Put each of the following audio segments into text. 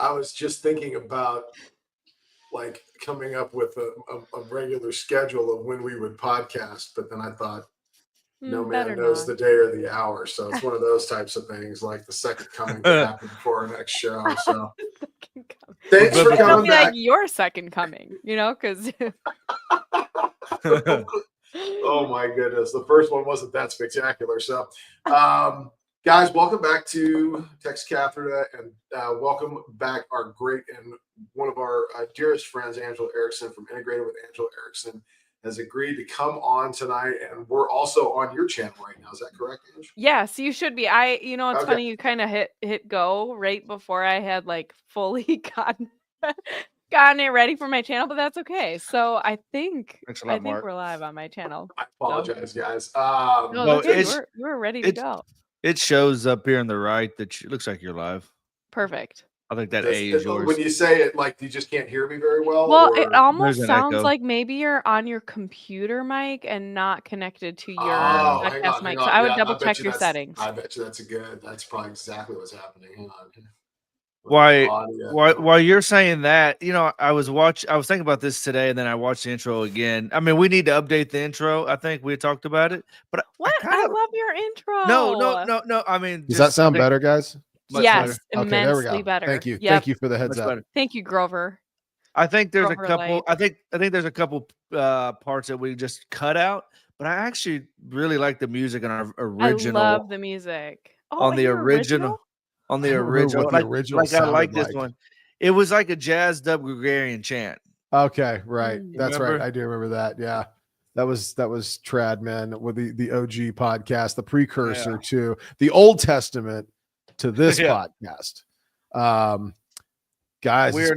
I was just thinking about like coming up with a regular schedule of when we would podcast, but then I thought no Better man knows not. the day or the hour. So it's one of those types of things, like the second coming could happen before our next show. So thanks for It'll coming be back. like your second coming, because Oh my goodness, the first one wasn't that spectacular. So guys, welcome back to Texcathedra, and welcome back our great and one of our dearest friends, Angela Erickson from Integrated with Angela Erickson, has agreed to come on tonight, and we're also on your channel right now. Is that correct, Angela? Yes, you should be. It's funny, you kind of hit go right before I had like fully gotten it ready for my channel, but that's okay. So I think we're live on my channel. I apologize, guys. No, you were ready to go. It shows up here on the right that it looks like you're live. Perfect. I think that A is yours. When you say it, like you just can't hear me very well. Well, it almost sounds like maybe you're on your computer mic and not connected to your podcast mic. So I would double check your settings. I bet you that's probably exactly what's happening. Hang on. While you're saying that, I was thinking about this today, and then I watched the intro again. I mean, we need to update the intro. I think we talked about it, but I love your intro. No. I mean, does that sound better, guys? Yes, better. Immensely okay, there we go. better. Thank you. Yep. Thank you for the heads up. Better. Thank you, Grover. I think there's a couple. I think there's a couple parts that we just cut out, but I actually really like the music on our original. I love the music. On the original. On the original. I like this one. It was like a jazzed up Gregorian chant. Okay, right. That's right. I do remember that. Yeah. That was Trad, man, with the OG podcast, the precursor to the Old Testament to this podcast. Guys, it's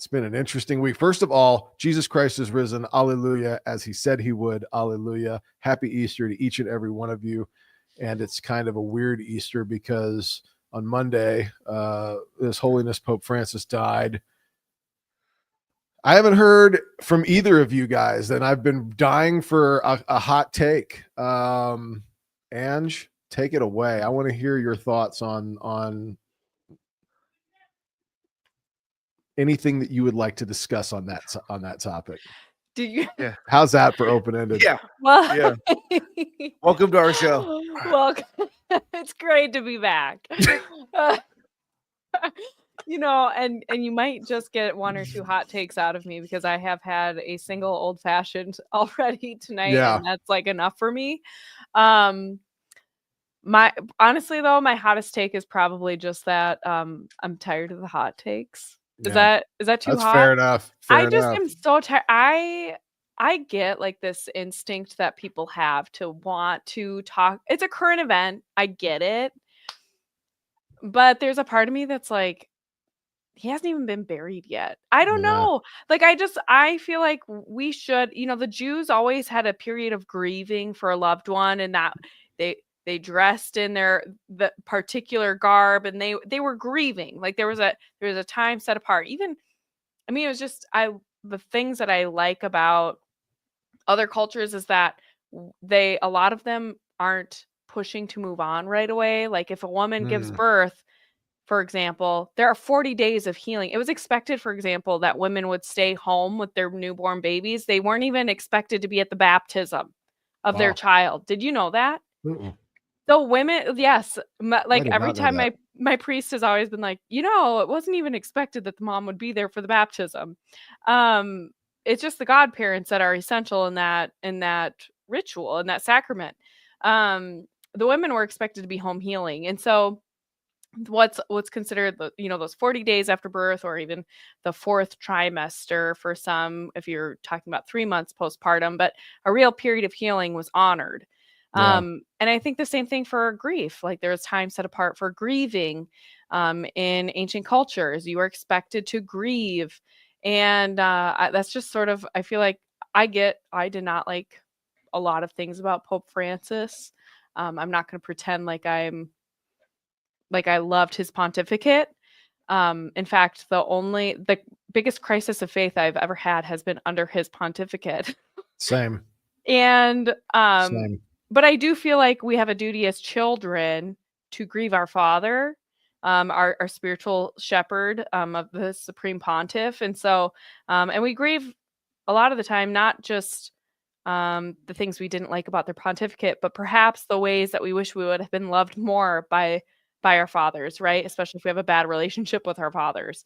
been an interesting week. First of all, Jesus Christ is risen. Alleluia, as he said he would. Alleluia. Happy Easter to each and every one of you. And it's kind of a weird Easter because on Monday, His Holiness Pope Francis died. I haven't heard from either of you guys, and I've been dying for a hot take. Ange, take it away. I want to hear your thoughts on anything that you would like to discuss on that topic. Do you? Yeah. How's that for open-ended? Yeah. Well, yeah. Welcome to our show. Welcome. It's great to be back. And you might just get one or two hot takes out of me because I have had a single old-fashioned already tonight, and that's like enough for me. Honestly though, my hottest take is probably just that I'm tired of the hot takes. Is that too That's hot? Fair enough. I am so tired. I get like this instinct that people have to want to talk. It's a current event. I get it. But there's a part of me that's like, he hasn't even been buried yet. I don't know. Like, I feel like we should, the Jews always had a period of grieving for a loved one, and that they dressed in the particular garb, and they were grieving. Like there was a time set apart. Even, I mean, it was just the things that I like about other cultures is that a lot of them aren't pushing to move on right away. Like if a woman gives birth, for example, there are 40 days of healing. It was expected, for example, that women would stay home with their newborn babies. They weren't even expected to be at the baptism of their child. Did you know that? So women, yes, like every time my priest has always been like, it wasn't even expected that the mom would be there for the baptism. It's just the godparents that are essential in that ritual, in that sacrament. The women were expected to be home healing, and so what's considered those 40 days after birth, or even the fourth trimester for some, if you're talking about 3 months postpartum, but a real period of healing was honored. And I think the same thing for grief. Like there's time set apart for grieving. In ancient cultures, you were expected to grieve. And that's just sort of, I feel like I did not like a lot of things about Pope Francis. I'm not going to pretend like I loved his pontificate. In fact, the biggest crisis of faith I've ever had has been under his pontificate. Same. And, Same. But I do feel like we have a duty as children to grieve our father, our spiritual shepherd of the Supreme Pontiff. And so, and we grieve a lot of the time, not just the things we didn't like about their pontificate, but perhaps the ways that we wish we would have been loved more by our fathers, right? Especially if we have a bad relationship with our fathers.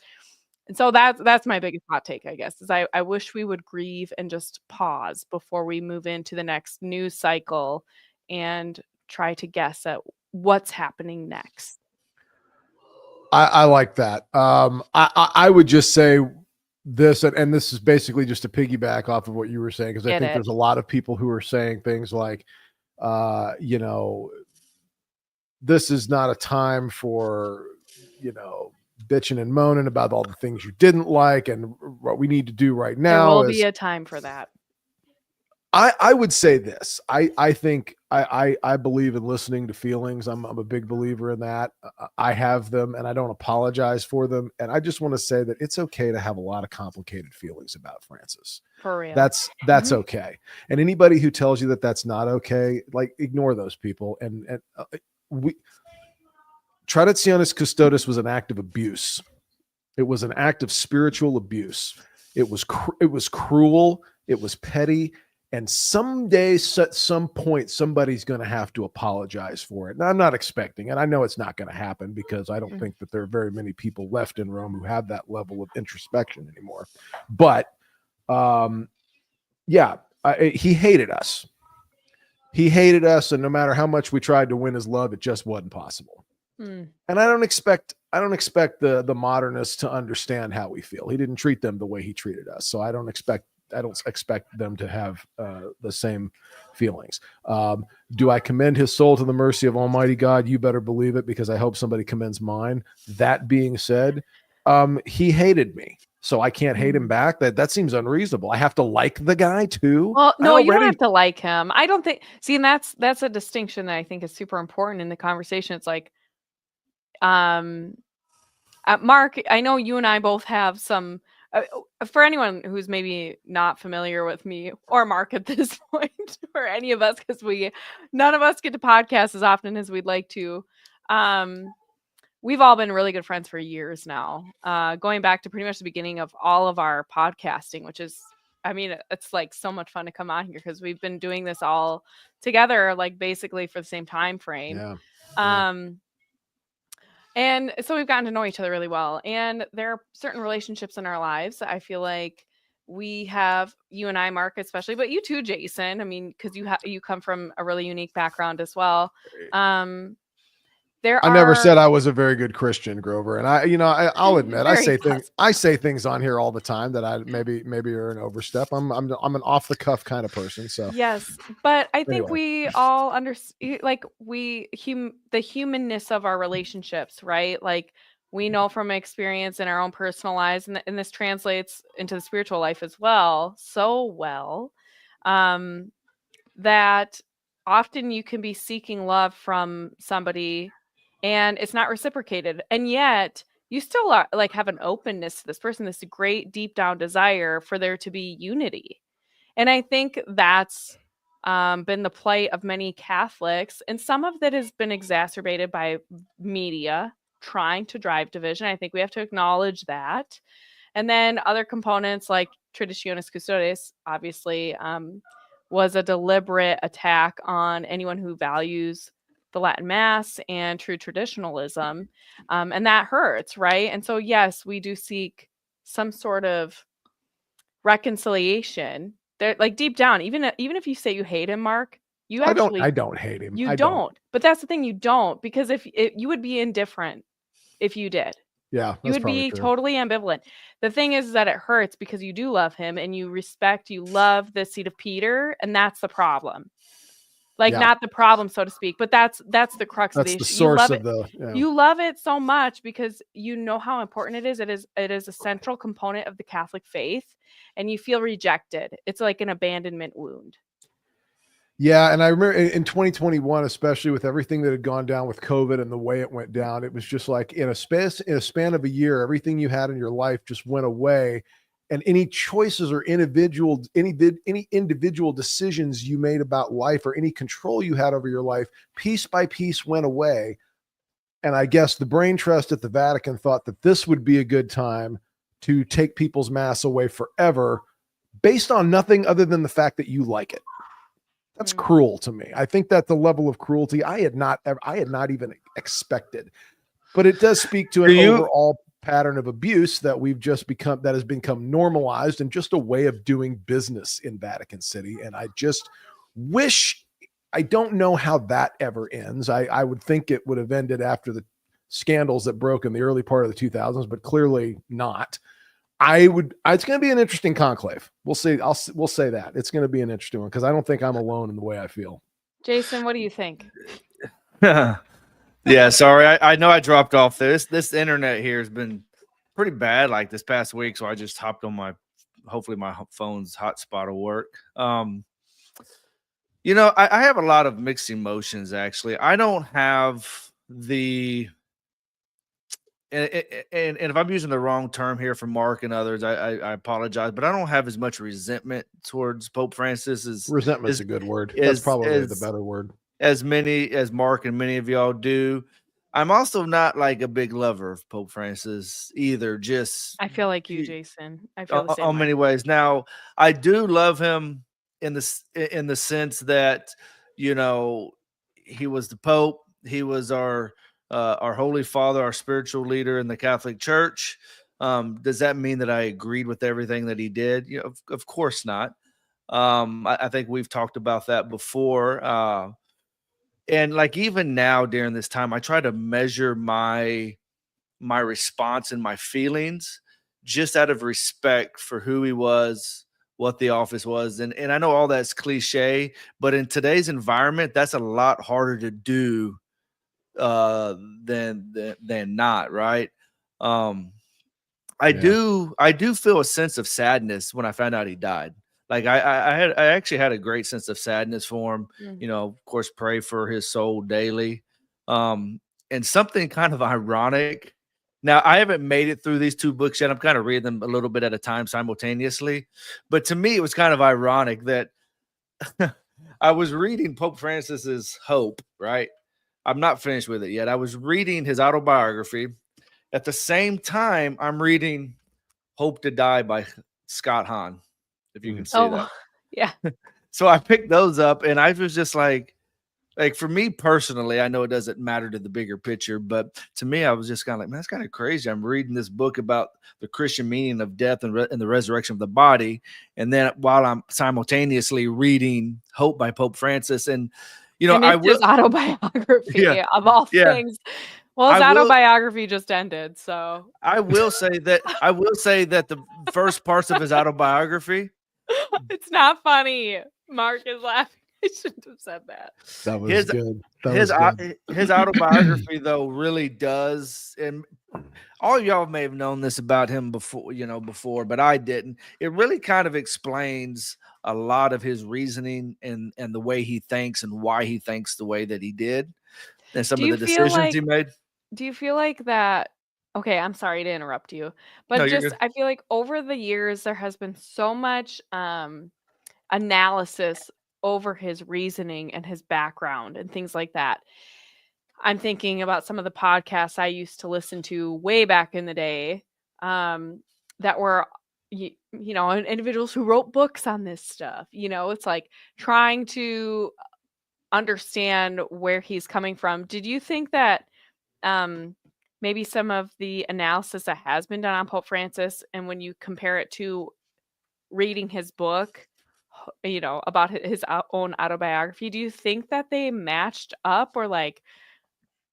And so that's my biggest hot take, I guess, is I wish we would grieve and just pause before we move into the next news cycle and try to guess at what's happening next. I like that. I would just say this, and this is basically just to piggyback off of what you were saying, because I think there's a lot of people who are saying things like, you know, this is not a time for, you know, bitching and moaning about all the things you didn't like, and what we need to do right now. There will be a time for that. I would say this. I think I believe in listening to feelings. I'm a big believer in that. I have them, and I don't apologize for them. And I just want to say that it's okay to have a lot of complicated feelings about Francis. For real. That's okay. And anybody who tells you that that's not okay, like, ignore those people. And we Traditionis Custodes was an act of abuse. It was an act of spiritual abuse. It was cruel. It was petty. And someday, at some point, somebody's going to have to apologize for it. Now, I'm not expecting it. I know it's not going to happen, because I don't think that there are very many people left in Rome who have that level of introspection anymore. But he hated us. He hated us, and no matter how much we tried to win his love, it just wasn't possible. And I don't expect the modernists to understand how we feel. He didn't treat them the way he treated us, so I don't expect them to have the same feelings. Do I commend his soul to the mercy of Almighty God? You better believe it, because I hope somebody commends mine. That being said, he hated me, so I can't hate him back. That seems unreasonable. I have to like the guy too. Well, no, you don't have to like him. I don't think. See, and that's a distinction that I think is super important in the conversation. It's like, Mark, I know you and I both have some. For anyone who's maybe not familiar with me or Mark at this point, or any of us, because none of us get to podcast as often as we'd like to. We've all been really good friends for years now, going back to pretty much the beginning of all of our podcasting, which is, I mean, it's like so much fun to come on here, because we've been doing this all together, like basically for the same time frame. Yeah. And so we've gotten to know each other really well. And there are certain relationships in our lives that I feel like we have, you and I, Mark, especially, but you too, Jason. I mean, because you come from a really unique background as well. I never said I was a very good Christian, Grover, and I'll admit I say things on here all the time that I maybe are an overstep. I'm an off the cuff kind of person. So yes, but I think we all understand, like, the humanness of our relationships, right? Like, we know from experience in our own personal lives, and this translates into the spiritual life as well, so well, that often you can be seeking love from somebody and it's not reciprocated, and yet you still are, like, have an openness to this person, this great deep down desire for there to be unity. And I think that's been the plight of many Catholics, and some of that has been exacerbated by media trying to drive division. I think we have to acknowledge that. And then other components like Traditionis Custodes, obviously, was a deliberate attack on anyone who values the Latin Mass and true traditionalism. And that hurts, right? And so, yes, we do seek some sort of reconciliation. There, like, deep down, even if you say you hate him, Mark, I don't hate him. You don't. But that's the thing, you don't, because if you would be indifferent if you did. Yeah, you would be totally ambivalent. The thing is that it hurts because you do love him and you love the seat of Peter, and that's the problem. Like, not the problem, so to speak, but that's the crux of the issue. The source You love it so much because you know how important it is. It is a central component of the Catholic faith, and you feel rejected. It's like an abandonment wound. Yeah, and I remember in 2021, especially with everything that had gone down with COVID and the way it went down, it was just like in a span of a year, everything you had in your life just went away. And any choices or any individual decisions you made about life, or any control you had over your life, piece by piece went away. And I guess the brain trust at the Vatican thought that this would be a good time to take people's mass away forever based on nothing other than the fact that you like it. That's cruel to me. I think that the level of cruelty I had not even expected, but it does speak to an overall pattern of abuse that has become normalized and just a way of doing business in Vatican City. And I just wish, I don't know how that ever ends. I would think it would have ended after the scandals that broke in the early part of the 2000s, but clearly not. It's going to be an interesting conclave. We'll see. We'll say that it's going to be an interesting one because I don't think I'm alone in the way I feel. Jason, what do you think? Yeah, sorry. I know I dropped off there. This internet here has been pretty bad like this past week, so I just hopped on hopefully my phone's hotspot will work. I have a lot of mixed emotions actually. I don't have the and if I'm using the wrong term here for Mark and others, I apologize, but I don't have as much resentment towards Pope Francis as resentment's a good word. That's probably the better word. As Mark and many of y'all do. I'm also not like a big lover of Pope Francis either. I feel like you, Jason. I feel the same on many ways. Now, I do love him in the sense that, he was the Pope. He was our Holy Father, our spiritual leader in the Catholic Church. Does that mean that I agreed with everything that he did? Of course not. I think we've talked about that before. And like even now during this time, I try to measure my response and my feelings just out of respect for who he was, what the office was. And I know all that's cliche, but in today's environment, that's a lot harder to do than not, right? I do feel a sense of sadness when I found out he died. Like I actually had a great sense of sadness for him. Mm-hmm. Of course, pray for his soul daily. And something kind of ironic. Now, I haven't made it through these two books yet. I'm kind of reading them a little bit at a time simultaneously. But to me, it was kind of ironic that I was reading Pope Francis's Hope, right? I'm not finished with it yet. I was reading his autobiography. At the same time, I'm reading Hope to Die by Scott Hahn, if you can see that. Yeah. So I picked those up, and I was just like for me personally, I know it doesn't matter to the bigger picture, but to me, I was just kind of like, man, that's kind of crazy. I'm reading this book about the Christian meaning of death and the resurrection of the body, and then while I'm simultaneously reading Hope by Pope Francis, and his autobiography of all things. Well, his autobiography just ended, so I will say that the first parts of his autobiography. It's not funny. Mark is laughing. I shouldn't have said that. That was good. His autobiography, though, really does, and all y'all may have known this about him before, but I didn't. It really kind of explains a lot of his reasoning and the way he thinks and why he thinks the way that he did, and some of the decisions he made. Do you feel like that? Okay, I'm sorry to interrupt you, but I feel like over the years there has been so much analysis over his reasoning and his background and things like that. I'm thinking about some of the podcasts I used to listen to way back in the day that were, individuals who wrote books on this stuff. It's like trying to understand where he's coming from. Did you think that maybe some of the analysis that has been done on Pope Francis, and when you compare it to reading his book, about his own autobiography, do you think that they matched up, or like,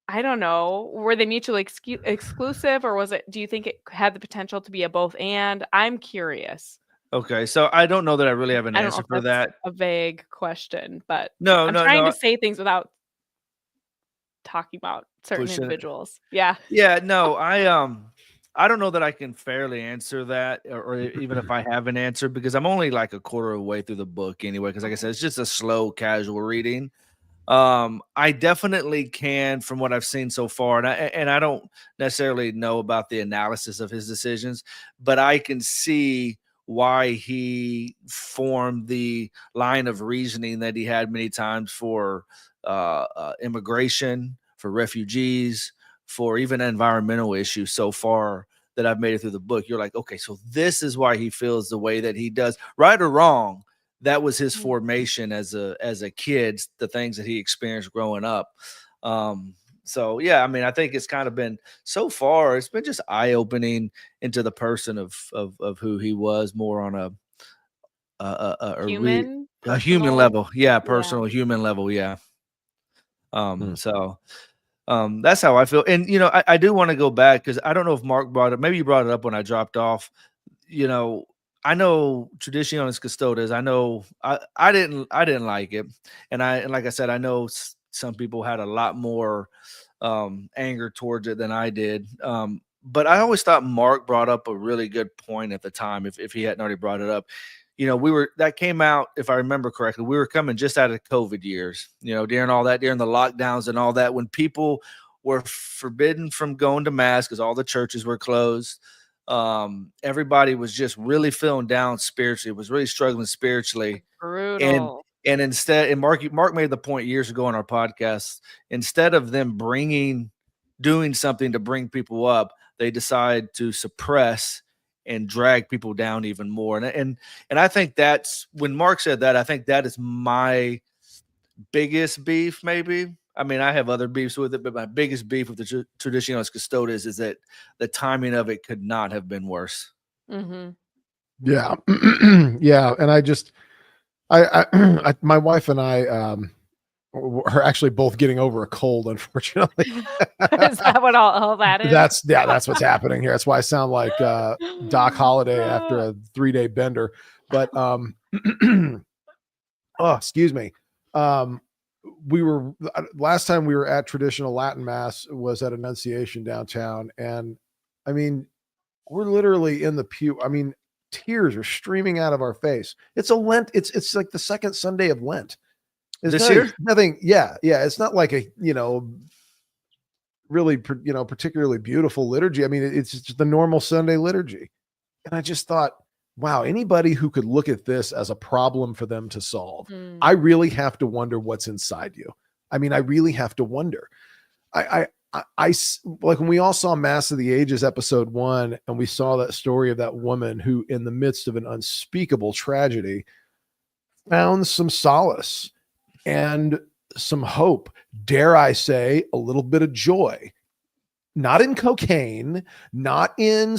I don't know, were they mutually exclusive, or do you think it had the potential to be a both and? I'm curious. Okay, so I don't know that I really have an answer for that. A vague question, but I'm trying to say things without talking about certain individuals. Yeah. Yeah, no, I don't know that I can fairly answer that, or even if I have an answer, because I'm only like a quarter of the way through the book anyway, because like I said, it's just a slow, casual reading. I definitely can, from what I've seen so far, and I don't necessarily know about the analysis of his decisions, but I can see why he formed the line of reasoning that he had many times for immigration, for refugees, for even environmental issues so far that I've made it through the book. You're like, okay, so this is why he feels the way that he does, right or wrong. That was his formation as a kid, the things that he experienced growing up. So yeah, I mean, I think it's kind of been so far, it's been just eye-opening into the person of who he was, more on a Human, human personal. level. Yeah, Yeah. personal human level. Yeah. Hmm. So that's how I feel. And I do want to go back, because I don't know if Mark brought it, maybe you brought it up when I dropped off. I know Traditionis Custodes. I know I didn't like it, and like I said, I know some people had a lot more anger towards it than I did. But I always thought Mark brought up a really good point at the time, if he hadn't already brought it up. That came out, if I remember correctly, we were coming just out of COVID years, during the lockdowns and all that, when people were forbidden from going to mass because all the churches were closed. Everybody was just really feeling down spiritually, was really struggling spiritually. Brutal. And instead, and Mark made the point years ago on our podcast, instead of them doing something to bring people up, they decide to suppress and drag people down even more. And I think that's when Mark said that, I think that is my biggest beef, maybe. I mean, I have other beefs with it, but my biggest beef with the Traditionis Custodes is that the timing of it could not have been worse. Mm-hmm. Yeah. Yeah. And I my wife and I are actually both getting over a cold, unfortunately. Is that what all that is? That's what's happening here. That's why I sound like Doc Holliday after a 3-day bender. But oh, excuse me. We were last time we were at traditional Latin mass was at Annunciation downtown, and I mean, we're literally in the pew. I mean, tears are streaming out of our face. It's a Lent. It's like the second Sunday of Lent. This year? Nothing. Yeah. It's not like a really particularly beautiful liturgy. I mean, it's just the normal Sunday liturgy. And I just thought, wow, anybody who could look at this as a problem for them to solve, I really have to wonder what's inside you. I mean, I really have to wonder. I like when we all saw Mass of the Ages episode 1, and we saw that story of that woman who, in the midst of an unspeakable tragedy, found some solace and some hope, dare I say, a little bit of joy, not in cocaine, not in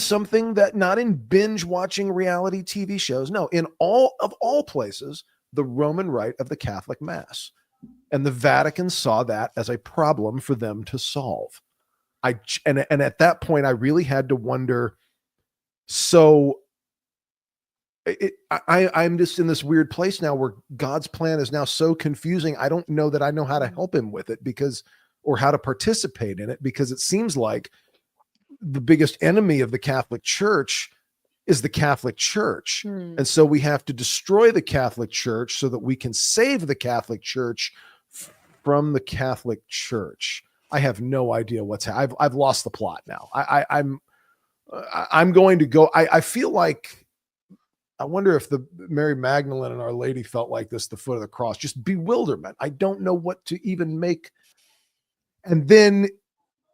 binge watching reality TV shows. No, in all places, the Roman Rite of the Catholic Mass. And the Vatican saw that as a problem for them to solve. And at that point, I really had to wonder. So I'm just in this weird place now where God's plan is now so confusing. I don't know that I know how to help him with it or how to participate in it, because it seems like the biggest enemy of the Catholic Church is the Catholic Church. And so we have to destroy the Catholic Church so that we can save the Catholic Church from the Catholic Church. I have no idea I've lost the plot now. I'm going to go. I feel like, I wonder if the Mary Magdalene and Our Lady felt like this, the foot of the cross, just bewilderment. I don't know what to even make. And then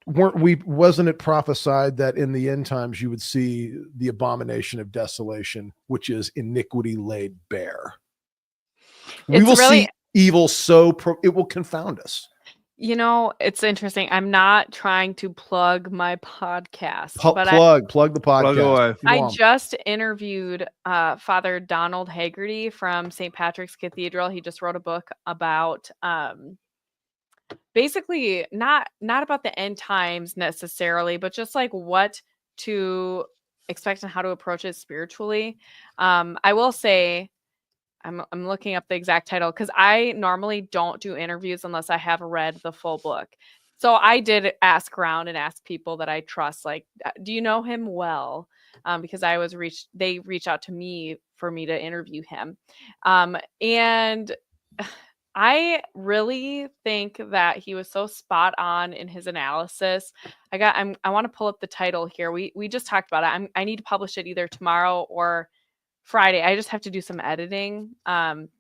wasn't it prophesied that in the end times you would see the abomination of desolation, which is iniquity laid bare? We will see evil it will confound us. It's interesting. I'm not trying to plug my podcast, but plug the podcast. I just interviewed Father Donald Haggerty from St. Patrick's Cathedral. He just wrote a book about basically not about the end times necessarily, but just like what to expect and how to approach it spiritually. I will say, I'm looking up the exact title because I normally don't do interviews unless I have read the full book. So I did ask around and ask people that I trust, like, do you know him well? Because they reached out to me for me to interview him. And I really think that he was so spot on in his analysis. I want to pull up the title here. We just talked about it. I need to publish it either tomorrow or Friday. I just have to do some editing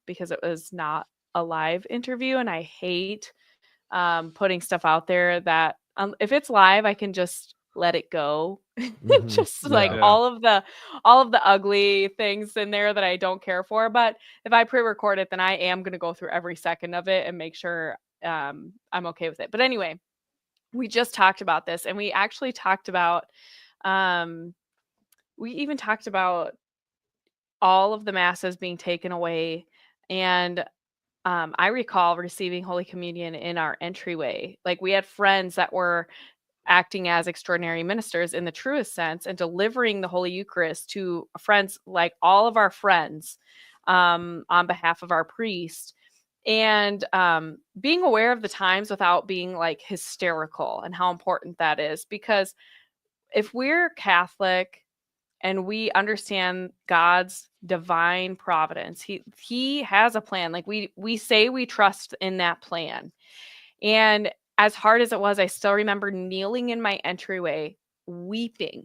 because it was not a live interview, and I hate putting stuff out there that if it's live, I can just let it go. Mhm. Just like Yeah. all of the ugly things in there that I don't care for. But if I pre-record it, then I am going to go through every second of it and make sure I'm okay with it. But anyway, we just talked about this, and we actually talked about we even talked about all of the masses being taken away. And I recall receiving Holy Communion in our entryway. Like, we had friends that were acting as extraordinary ministers in the truest sense and delivering the Holy Eucharist to friends, like all of our friends, on behalf of our priest. And being aware of the times without being like hysterical, and how important that is. Because if we're Catholic and we understand God's divine providence, he has a plan. Like, we say we trust in that plan. And as hard as it was, I still remember kneeling in my entryway, weeping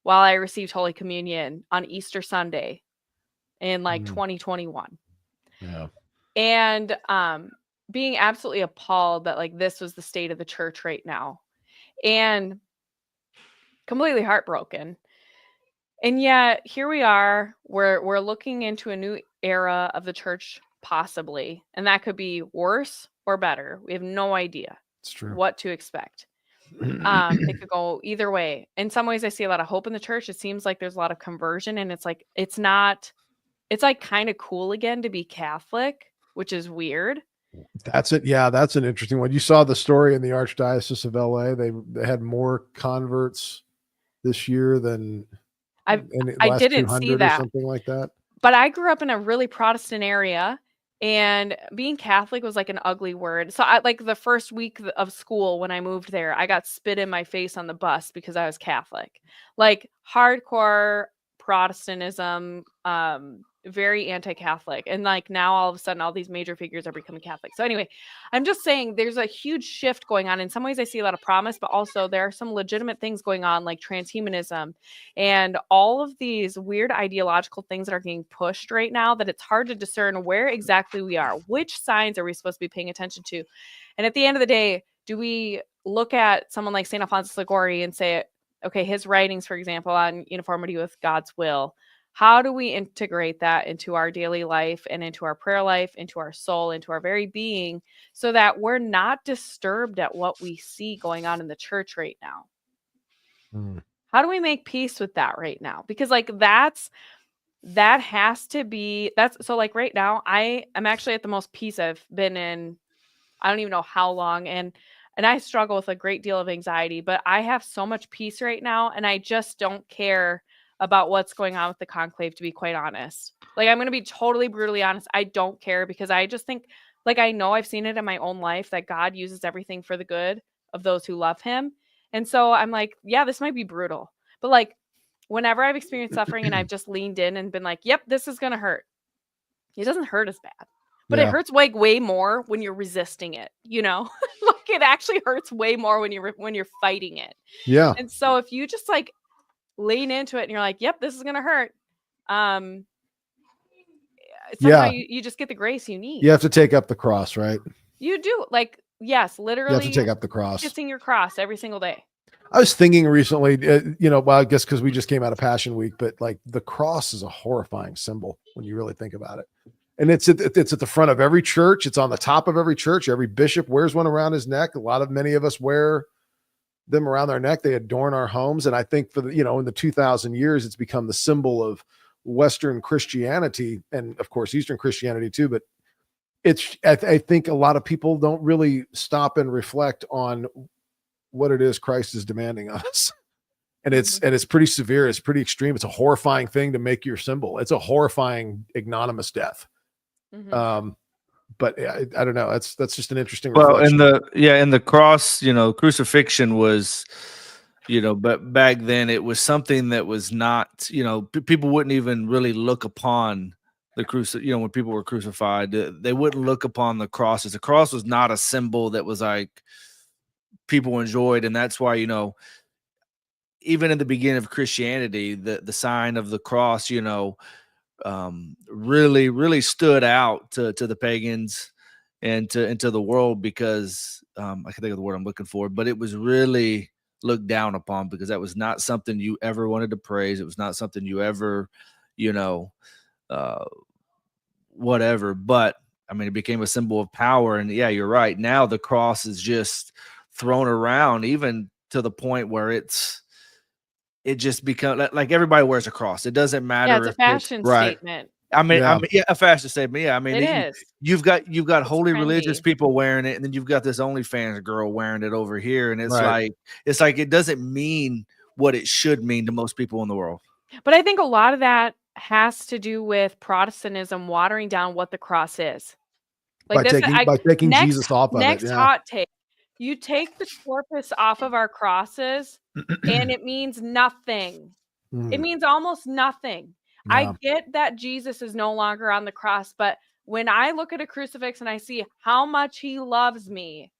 while I received Holy Communion on Easter Sunday in like 2021. Yeah. And being absolutely appalled that like this was the state of the church right now. And completely heartbroken. And yet here we are, we're looking into a new era of the church, possibly. And that could be worse or better. We have no idea It's true. what to expect. It could go either way. In some ways, I see a lot of hope in the church. It seems like there's a lot of conversion, and it's like it's like kind of cool again to be Catholic, which is weird. That's it. Yeah, that's an interesting one. You saw the story in the Archdiocese of LA. They had more converts this year than I in the I last didn't see 200 or that. something like that. But I grew up in a really Protestant area, and being Catholic was like an ugly word. So I like the first week of school when I moved there, I got spit in my face on the bus because I was Catholic. Like hardcore Protestantism, very anti-Catholic. And like now all of a sudden all these major figures are becoming Catholic. So anyway, I'm just saying there's a huge shift going on. In some ways I see a lot of promise, but also there are some legitimate things going on, like transhumanism and all of these weird ideological things that are getting pushed right now, that it's hard to discern where exactly we are. Which signs are we supposed to be paying attention to? And at the end of the day, do we look at someone like St. Alphonsus Liguori and say, okay, his writings, for example, on uniformity with God's will, how do we integrate that into our daily life and into our prayer life, into our soul, into our very being, so that we're not disturbed at what we see going on in the church right now? How do we make peace with that right now? Because like that has to be, so like right now I am actually at the most peace I've been in, I don't even know how long. And I struggle with a great deal of anxiety, but I have so much peace right now, and I just don't care about what's going on with the conclave, to be quite honest. Like, I'm going to be totally brutally honest. I don't care, because I just think, like, I know I've seen it in my own life that God uses everything for the good of those who love him. And so I'm like, yeah, this might be brutal, but like whenever I've experienced suffering and I've just leaned in and been like, yep, this is going to hurt. It doesn't hurt as bad. But it hurts like way more when you're resisting it, you know? Like, it actually hurts way more when you're fighting it. Yeah. And so if you just like lean into it and you're like, yep, this is gonna hurt. Somehow you just get the grace you need. You have to take up the cross, right? You do. Like, yes, literally You have to take up the cross. kissing your cross every single day. I was thinking recently, well, I guess because we just came out of Passion Week, but like the cross is a horrifying symbol when you really think about it. And it's at the front of every church. It's on the top of every church. Every bishop wears one around his neck. Many of us wear them around our neck. They adorn our homes. And I think for in the 2000 years, it's become the symbol of Western Christianity and of course, Eastern Christianity too. But I think a lot of people don't really stop and reflect on what it is Christ is demanding of us. And it's pretty severe. It's pretty extreme. It's a horrifying thing to make your symbol. It's a horrifying, ignominious death. But I don't know. That's just an interesting reflection. And the cross, crucifixion was, but back then it was something that was not, people wouldn't even really look upon the when people were crucified, they wouldn't look upon the crosses. The cross was not a symbol that was like people enjoyed. And that's why, even in the beginning of Christianity, the sign of the cross, really, really stood out to the pagans. into the world, because I can think of the word I'm looking for, but it was really looked down upon, because that was not something you ever wanted to praise. It was not something you ever, you know, whatever. But I mean, it became a symbol of power. And yeah, you're right. Now the cross is just thrown around, even to the point where it just becomes like everybody wears a cross. It doesn't Yeah, matter it's a if it's fashion right. statement. I mean, Yeah. yeah, a fashion statement. Yeah, I mean, It is. you've got It's holy religious trendy. people wearing it, and then you've got this OnlyFans girl wearing it over here, and Right. it's like it doesn't mean what it should mean to most people in the world. But I think a lot of that has to do with Protestantism watering down what the cross is. Like this, By taking next Jesus off of it. next Yeah. hot take. You take the corpus off of our crosses, and it means nothing. It Mm, means almost nothing. I yeah. get that Jesus is no longer on the cross, but when I look at a crucifix and I see how much he loves me,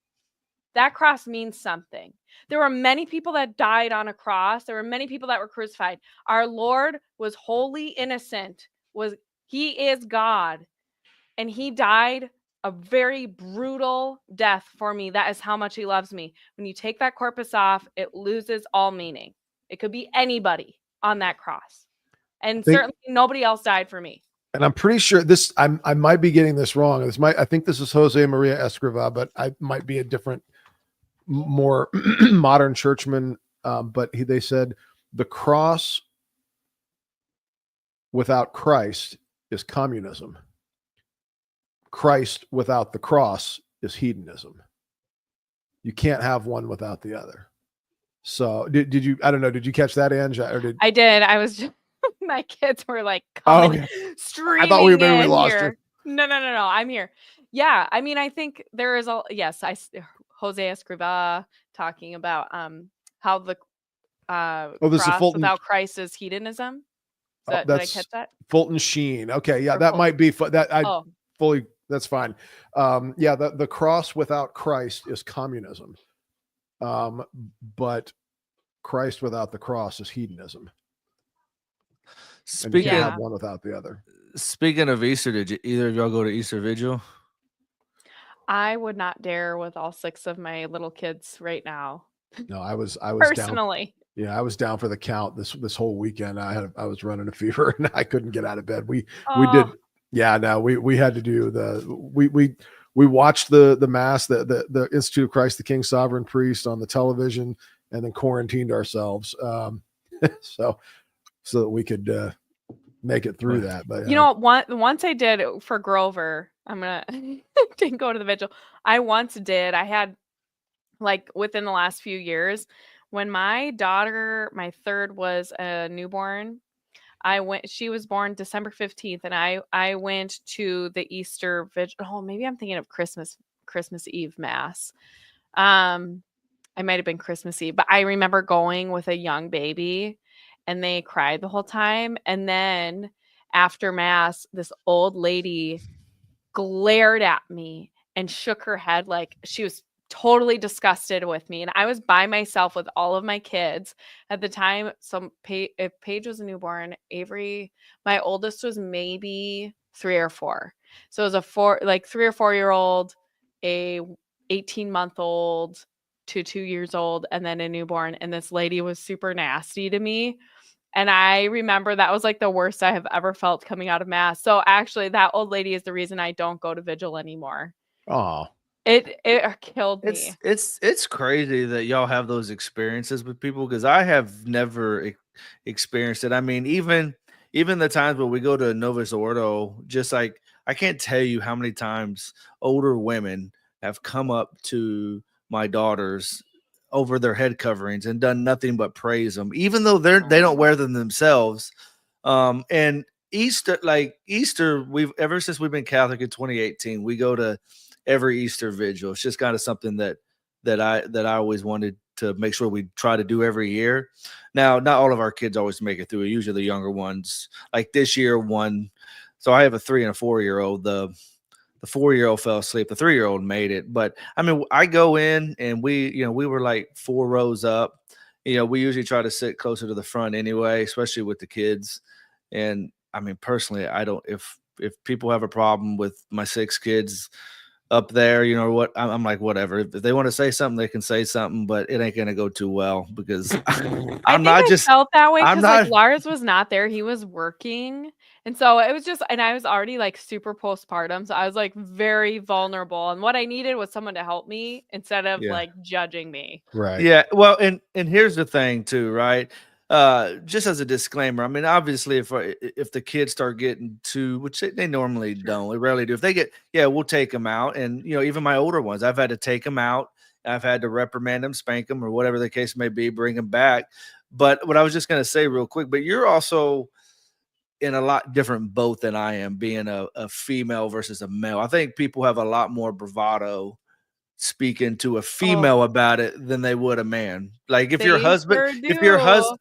that cross means something. There were many people that died on a cross. There were many people that were crucified. Our Lord was wholly innocent. He is God, and he died a very brutal death for me. That is how much he loves me. When you take that corpus off, it loses all meaning. It could be anybody on that cross. And think- certainly nobody else died for me. And I'm pretty sure I might be getting this wrong. I think this is Jose Maria Escriva, but I might be a different, more modern churchman. But they said the cross without Christ is communism. Christ without the cross is hedonism. You can't have one without the other. So did you, I don't know, did you catch that, Ange? Or I did. I was just, my kids were like Oh, coming, okay. streaming I thought maybe we in lost you. here. No, I'm here. Yeah, I mean, I think there is Jose Escriva talking about how the this is cross Fulton. without Christ is hedonism. Did I catch that? Fulton Sheen. Okay, yeah, Or that Fulton. might be that. I Oh, fully. That's fine. Yeah, the cross without Christ is communism, but Christ without the cross is hedonism. And you can't have one without the other. Speaking of Easter, did either of y'all go to Easter Vigil? I would not dare with all 6 of my little kids right now. No, I was down. Personally. Yeah, I was down for the count this whole weekend. I was running a fever and I couldn't get out of bed. We did. Yeah, no, we had to do we watched the mass, the Institute of Christ the King Sovereign Priest on the television, and then quarantined ourselves so that we could make it through that. But you know, once I did for Grover, didn't go to the vigil. I once did. I had, like, within the last few years, when my daughter, my third, was a newborn, she was born December 15th, and I went to the Easter vigil. Oh, maybe I'm thinking of Christmas Eve mass. I might have been Christmas Eve, but I remember going with a young baby, and they cried the whole time. And then after mass, this old lady glared at me and shook her head like she was totally disgusted with me. And I was by myself with all of my kids at the time. If Paige was a newborn, Avery, my oldest, was maybe 3 or 4. So it was 3 or 4-year-old, a 18-month-old to 2 years old, and then a newborn. And this lady was super nasty to me. And I remember that was like the worst I have ever felt coming out of mass. So actually, that old lady is the reason I don't go to vigil anymore. oh, it killed me. It's crazy that y'all have those experiences with people, because I have never experienced it. I mean, even the times when we go to Novus Ordo, just like, I can't tell you how many times older women have come up to my daughters over their head coverings and done nothing but praise them, even though they don't wear them themselves. And Easter, we've ever since we've been Catholic in 2018, we go to every Easter vigil. It's just kind of something that I always wanted to make sure we try to do every year. Now, not all of our kids always make it through. Usually the younger ones, like this year, one. So I have a 3 and a 4-year-old. The 4-year-old fell asleep. The 3-year-old made it. But I mean, I go in and we were like 4 rows up. We usually try to sit closer to the front anyway, especially with the kids. And I mean, personally, I don't, if people have a problem with my 6 kids up there, you know what? I'm like, whatever. If they want to say something, they can say something, but it ain't gonna go too well because I think I felt that way I'm because like not. Lars was not there. He was working. And so it was just, and I was already like super postpartum. So I was like very vulnerable. And what I needed was someone to help me instead of Yeah. like judging me. Right. Yeah. Well, and here's the thing too, right? Just as a disclaimer, I mean, obviously, if the kids start getting too, which they normally don't, they rarely do. If they get, we'll take them out, and you know, even my older ones, I've had to take them out. I've had to reprimand them, spank them, or whatever the case may be, bring them back. But what I was just going to say real quick, but you're also in a lot different boat than I am, being a female versus a male. I think people have a lot more bravado speaking to a female about it than they would a man. Like if your They husband, sure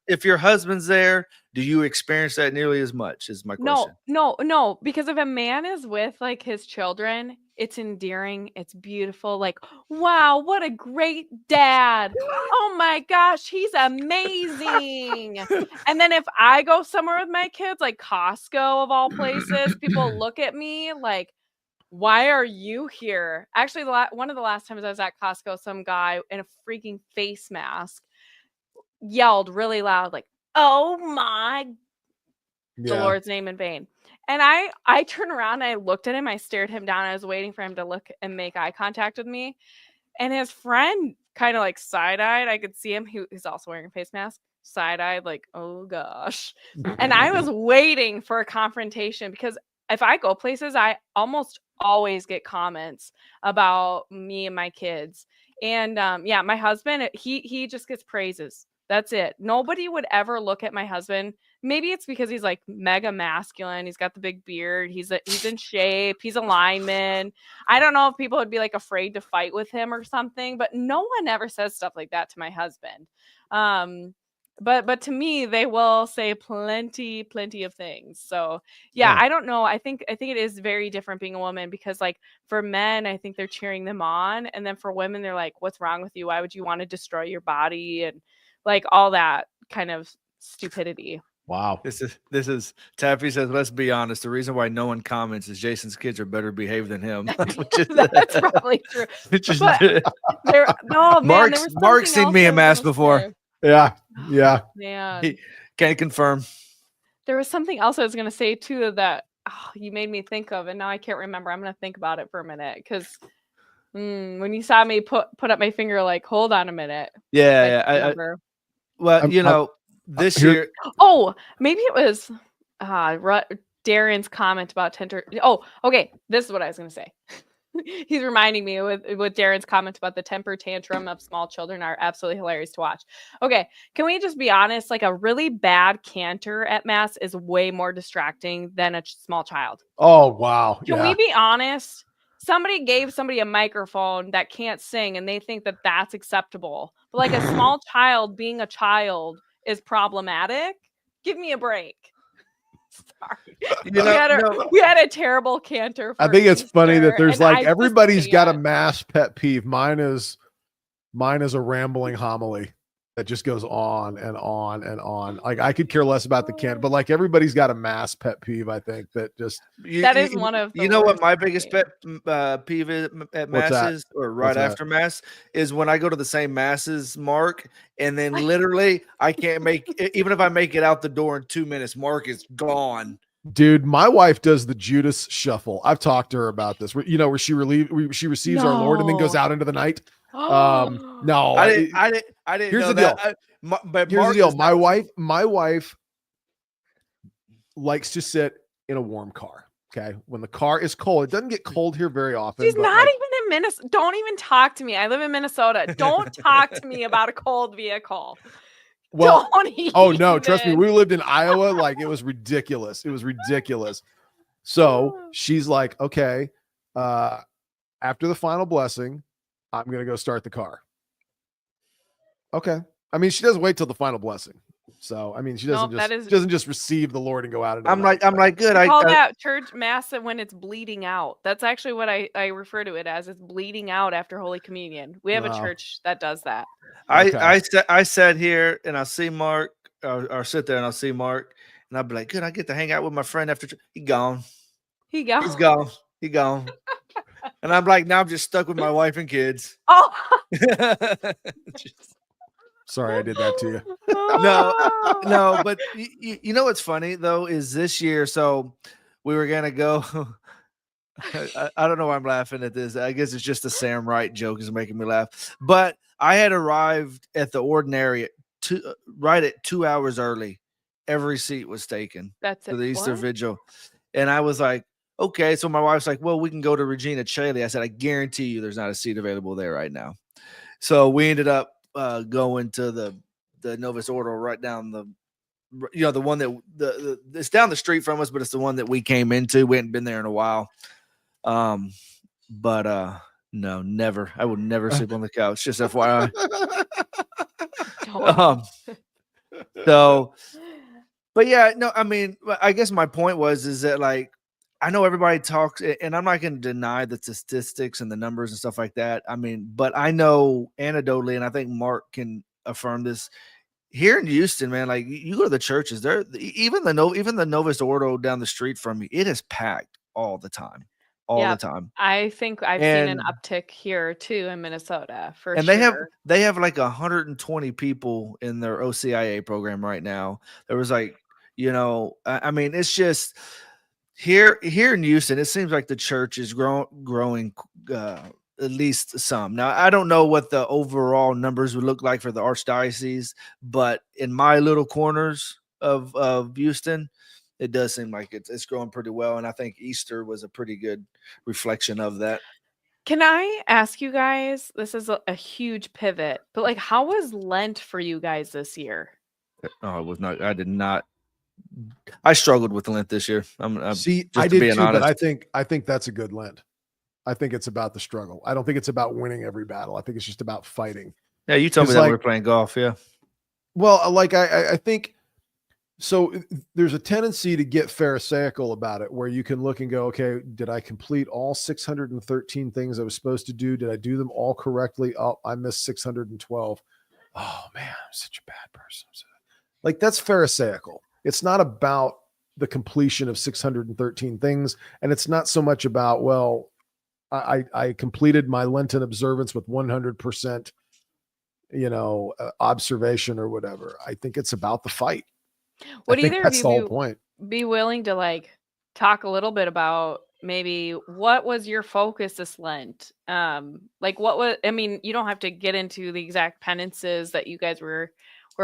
if your husband's there, do you experience that nearly as much? Is my question. No, because if a man is with like his children, it's endearing, it's beautiful. Like, wow, what a great dad. Oh my gosh, he's amazing. And then if I go somewhere with my kids, like Costco of all places, people look at me like, why are you here? Actually, one of the last times I was at Costco, some guy in a freaking face mask yelled really loud, like, oh my the Lord's name in vain. And I turned around and I looked at him. I stared him down. I was waiting for him to look and make eye contact with me. And his friend kind of like side-eyed. I could see him. He's also wearing a face mask. Side-eyed, like, oh gosh. And I was waiting for a confrontation because if I go places, I almost always get comments about me and my kids. And my husband, he just gets praises. That's it. Nobody would ever look at my husband. Maybe it's because he's like mega masculine. He's got the big beard. He's in shape. He's a lineman. I don't know if people would be like afraid to fight with him or something, but no one ever says stuff like that to my husband. But to me, they will say plenty of things. So yeah, I don't know. I think it is very different being a woman because like for men, I think they're cheering them on, and then for women, they're like, "What's wrong with you? Why would you want to destroy your body?" And like all that kind of stupidity. Wow. This is Taffy says, let's be honest. The reason why no one comments is Jason's kids are better behaved than him. That's probably true. Mark's seen me in mass before. Yeah. Man. He can't confirm. There was something else I was going to say too that you made me think of, and now I can't remember. I'm going to think about it for a minute because when you saw me put up my finger, like, hold on a minute. This year. Oh, maybe it was Darren's comment about temper. Oh, okay. This is what I was going to say. He's reminding me with Darren's comments about the temper tantrum of small children are absolutely hilarious to watch. Okay, can we just be honest? Like a really bad cantor at mass is way more distracting than a small child. Oh, wow. Can we be honest? Somebody gave somebody a microphone that can't sing and they think that that's acceptable. But like a small child being a child is problematic. Give me a break. Sorry. We had a terrible cantor. I think it's funny that there's like everybody's got a mass pet peeve. Mine is a rambling homily that just goes on and on and on. Like I could care less about the cantor, but like everybody's got a mass pet peeve. I think that just is one of the what my biggest pet peeve is at masses or right after mass is when I go to the same masses, Mark, and then literally I can't make even if I make it out the door in 2 minutes, Mark is gone. Dude, my wife does the Judas shuffle. I've talked to her about this. Where she receives our Lord and then goes out into the night. No, I didn't. Here's know the that. deal. Here's the deal. My wife likes to sit in a warm car. Okay, when the car is cold, it doesn't get cold here very often. She's not even in Minnesota. Don't even talk to me. I live in Minnesota. Don't talk to me about a cold vehicle. Well, no, trust me. We lived in Iowa. Like it was ridiculous. So she's like, okay, after the final blessing, I'm going to go start the car. Okay. I mean, she doesn't wait till the final blessing. So, I mean, she doesn't just receive the Lord and go out. I'm like, good. I call that church mass when it's bleeding out. That's actually what I refer to it as. It's bleeding out after Holy Communion. We have a church that does that. I sat here and I see Mark or sit there and I'll see Mark and I'll be like, good. I get to hang out with my friend after he gone. He's gone. He gone. And I'm like, now I'm just stuck with my wife and kids. Oh. Sorry, I did that to you. No, but you know what's funny though is this year. So we were gonna go. I don't know why I'm laughing at this. I guess it's just a Sam Wright joke is making me laugh. But I had arrived at the ordinary right at 2 hours early. Every seat was taken That's for it. the Easter What? Vigil, and I was like, okay. So my wife's like, well, we can go to Regina Coeli. I said, I guarantee you, there's not a seat available there right now. So we ended up going to the Novus Ordo right down the one that it's down the street from us, but it's the one that we came into. We hadn't been there in a while. But no, never. I would never sleep on the couch. Just FYI. So, but yeah, no, I mean, I guess my point is that like, I know everybody talks, and I'm not going to deny the statistics and the numbers and stuff like that. I mean, but I know anecdotally, and I think Mark can affirm this. Here in Houston, man, like you go to the churches, there, even the Novus Ordo down the street from me, it is packed all the time, the time. I think I've seen an uptick here too in Minnesota for and sure. they have like 120 people in their OCIA program right now. There was like, I mean, it's just here in Houston, it seems like the church is growing at least some. Now, I don't know what the overall numbers would look like for the archdiocese, but in my little corners of Houston, it does seem like it's growing pretty well. And I think Easter was a pretty good reflection of that. Can I ask you guys, this is a huge pivot, but like, how was Lent for you guys this year? Oh, it was not. I did not. I struggled with Lent this year. I did too, honest. But I think that's a good Lent. I think it's about the struggle. I don't think it's about winning every battle. I think it's just about fighting. Yeah, you told me that we were playing golf. Yeah. Well, like I think so. There's a tendency to get pharisaical about it, where you can look and go, okay, did I complete all 613 things I was supposed to do? Did I do them all correctly? Oh, I missed 612. Oh man, I'm such a bad person. Like that's pharisaical. It's not about the completion of 613 things, and it's not so much about, well, I completed my Lenten observance with 100%, observation or whatever. I think it's about the fight. Would either of that's you the whole point. Be willing to like talk a little bit about maybe what was your focus this Lent? Like what was, I mean, you don't have to get into the exact penances that you guys were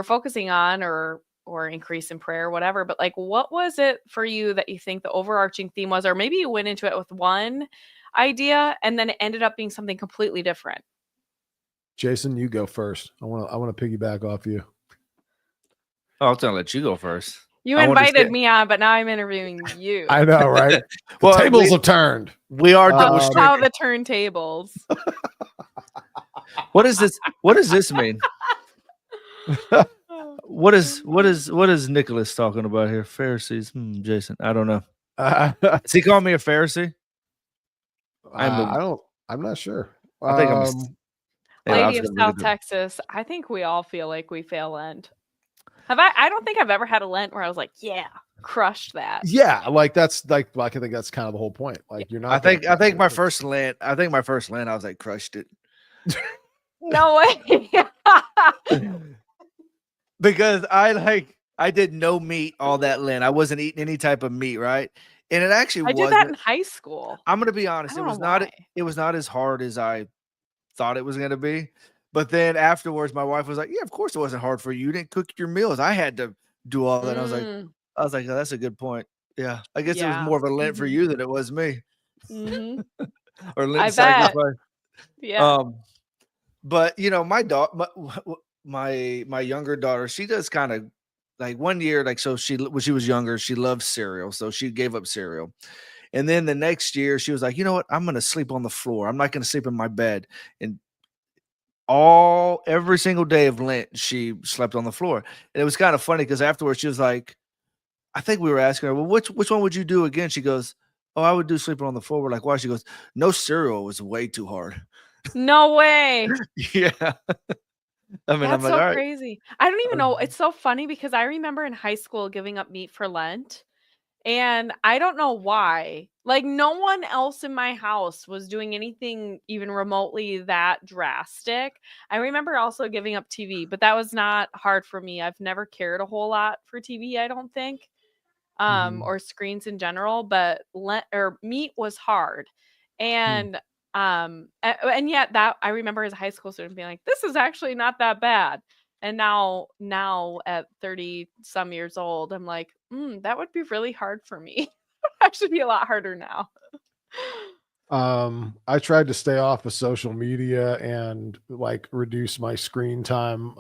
focusing on or increase in prayer, whatever, but like, what was it for you that you think the overarching theme was, or maybe you went into it with one idea and then it ended up being something completely different? Jason, you go first. I want to piggyback off you. Oh, I was gonna let you go first. You invited me on, but now I'm interviewing you. I know, right? The tables have turned. We are how the turntables. What is this? What does this mean? What is Nicholas talking about here? Pharisees, Jason. I don't know. Is he calling me a Pharisee? I'm not sure. I think I'm Lady of South Texas. I think we all feel like we fail Lent. I don't think I've ever had a Lent where I was like, yeah, crushed that. Yeah, like that's like I think that's kind of the whole point. Like you're not. I think my first Lent, I was like crushed it. No way. Because I did no meat all that Lent. I wasn't eating any type of meat, right? And it actually I did that in high school. I'm gonna be honest. It was not as hard as I thought it was gonna be. But then afterwards, my wife was like, "Yeah, of course it wasn't hard for you. You didn't cook your meals. I had to do all that." I was like, oh, that's a good point. Yeah, I guess it was more of a Lent for you than it was me. Or Lent sacrifice. Yeah. But my younger daughter, she does kind of like one year, like so when she was younger, she loved cereal, so she gave up cereal. And then the next year, she was like, you know what? I'm gonna sleep on the floor. I'm not gonna sleep in my bed. And every single day of Lent, she slept on the floor. And it was kind of funny because afterwards she was like, I think we were asking her, well, which one would you do again? She goes, oh, I would do sleeping on the floor. We're like, why? She goes, no, cereal was way too hard. No way. Yeah. I mean, that's so crazy. I don't even know. It's so funny because I remember in high school giving up meat for Lent. And I don't know why. Like, no one else in my house was doing anything even remotely that drastic. I remember also giving up TV, but that was not hard for me. I've never cared a whole lot for TV, I don't think, Mhm. or screens in general, but meat was hard. Hmm. And and yet that I remember as a high school student being like, this is actually not that bad. And now at 30 some years old, I'm like, that would be really hard for me. Actually be a lot harder now. I tried to stay off of social media and like reduce my screen time,